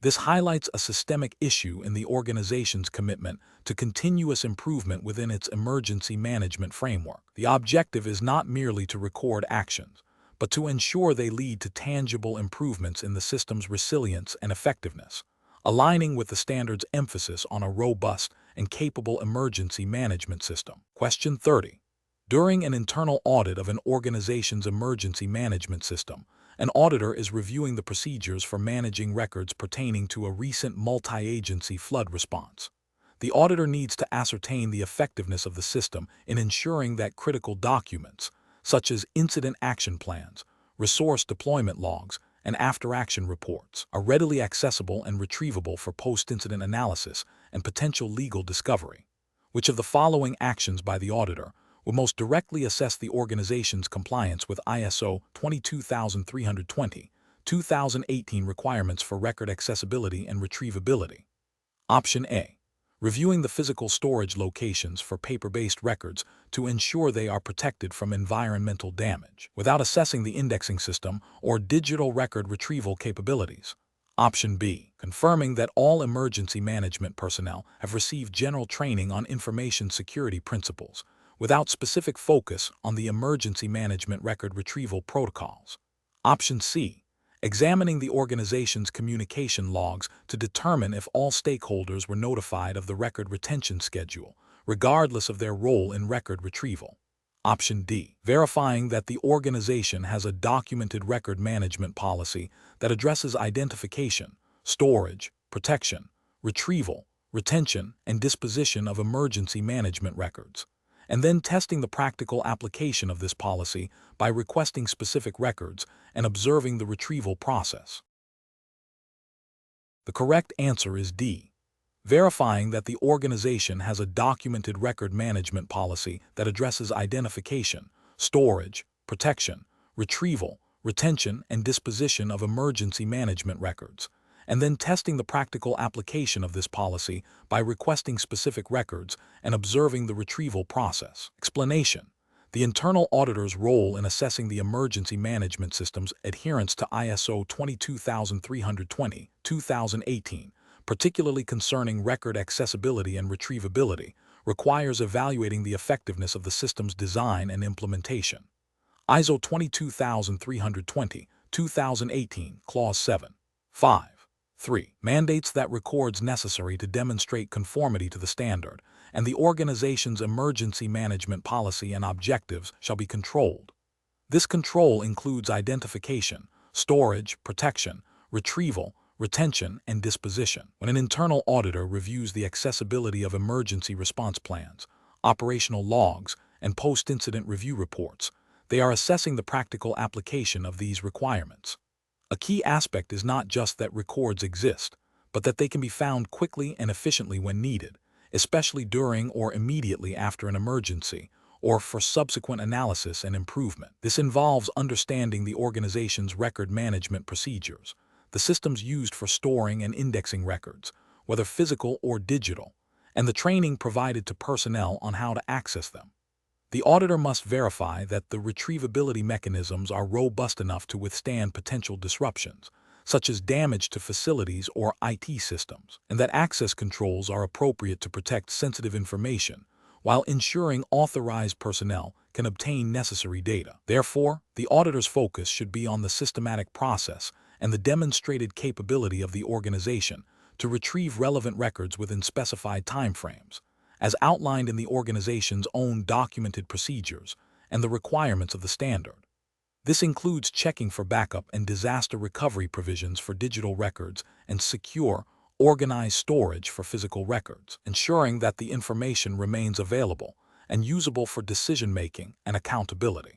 This highlights a systemic issue in the organization's commitment to continuous improvement within its emergency management framework. The objective is not merely to record actions, but to ensure they lead to tangible improvements in the system's resilience and effectiveness, aligning with the standard's emphasis on a robust and capable emergency management system. Question 30. During an internal audit of an organization's emergency management system, an auditor is reviewing the procedures for managing records pertaining to a recent multi-agency flood response. The auditor needs to ascertain the effectiveness of the system in ensuring that critical documents, such as incident action plans, resource deployment logs, and after-action reports, are readily accessible and retrievable for post-incident analysis and potential legal discovery. Which of the following actions by the auditor will most directly assess the organization's compliance with ISO 22320/2018 requirements for record accessibility and retrievability? Option A. Reviewing the physical storage locations for paper-based records to ensure they are protected from environmental damage, without assessing the indexing system or digital record retrieval capabilities. Option B. Confirming that all emergency management personnel have received general training on information security principles, without specific focus on the emergency management record retrieval protocols. Option C. Examining the organization's communication logs to determine if all stakeholders were notified of the record retention schedule, regardless of their role in record retrieval. Option D. Verifying that the organization has a documented record management policy that addresses identification, storage, protection, retrieval, retention, and disposition of emergency management records, and then testing the practical application of this policy by requesting specific records and observing the retrieval process. The correct answer is D. Verifying that the organization has a documented record management policy that addresses identification, storage, protection, retrieval, retention, and disposition of emergency management records, and then testing the practical application of this policy by requesting specific records and observing the retrieval process. Explanation: the internal auditor's role in assessing the emergency management system's adherence to ISO 22320/2018, particularly concerning record accessibility and retrievability, requires evaluating the effectiveness of the system's design and implementation. ISO 22320/2018, Clause 7. 5. 3. Mandates that records necessary to demonstrate conformity to the standard and the organization's emergency management policy and objectives shall be controlled. This control includes identification, storage, protection, retrieval, retention, and disposition. When an internal auditor reviews the accessibility of emergency response plans, operational logs, and post-incident review reports, they are assessing the practical application of these requirements. A key aspect is not just that records exist, but that they can be found quickly and efficiently when needed, especially during or immediately after an emergency, or for subsequent analysis and improvement. This involves understanding the organization's record management procedures, the systems used for storing and indexing records, whether physical or digital, and the training provided to personnel on how to access them. The auditor must verify that the retrievability mechanisms are robust enough to withstand potential disruptions, such as damage to facilities or IT systems, and that access controls are appropriate to protect sensitive information, while ensuring authorized personnel can obtain necessary data. Therefore, the auditor's focus should be on the systematic process and the demonstrated capability of the organization to retrieve relevant records within specified timeframes, as outlined in the organization's own documented procedures and the requirements of the standard. This includes checking for backup and disaster recovery provisions for digital records and secure, organized storage for physical records, ensuring that the information remains available and usable for decision-making and accountability.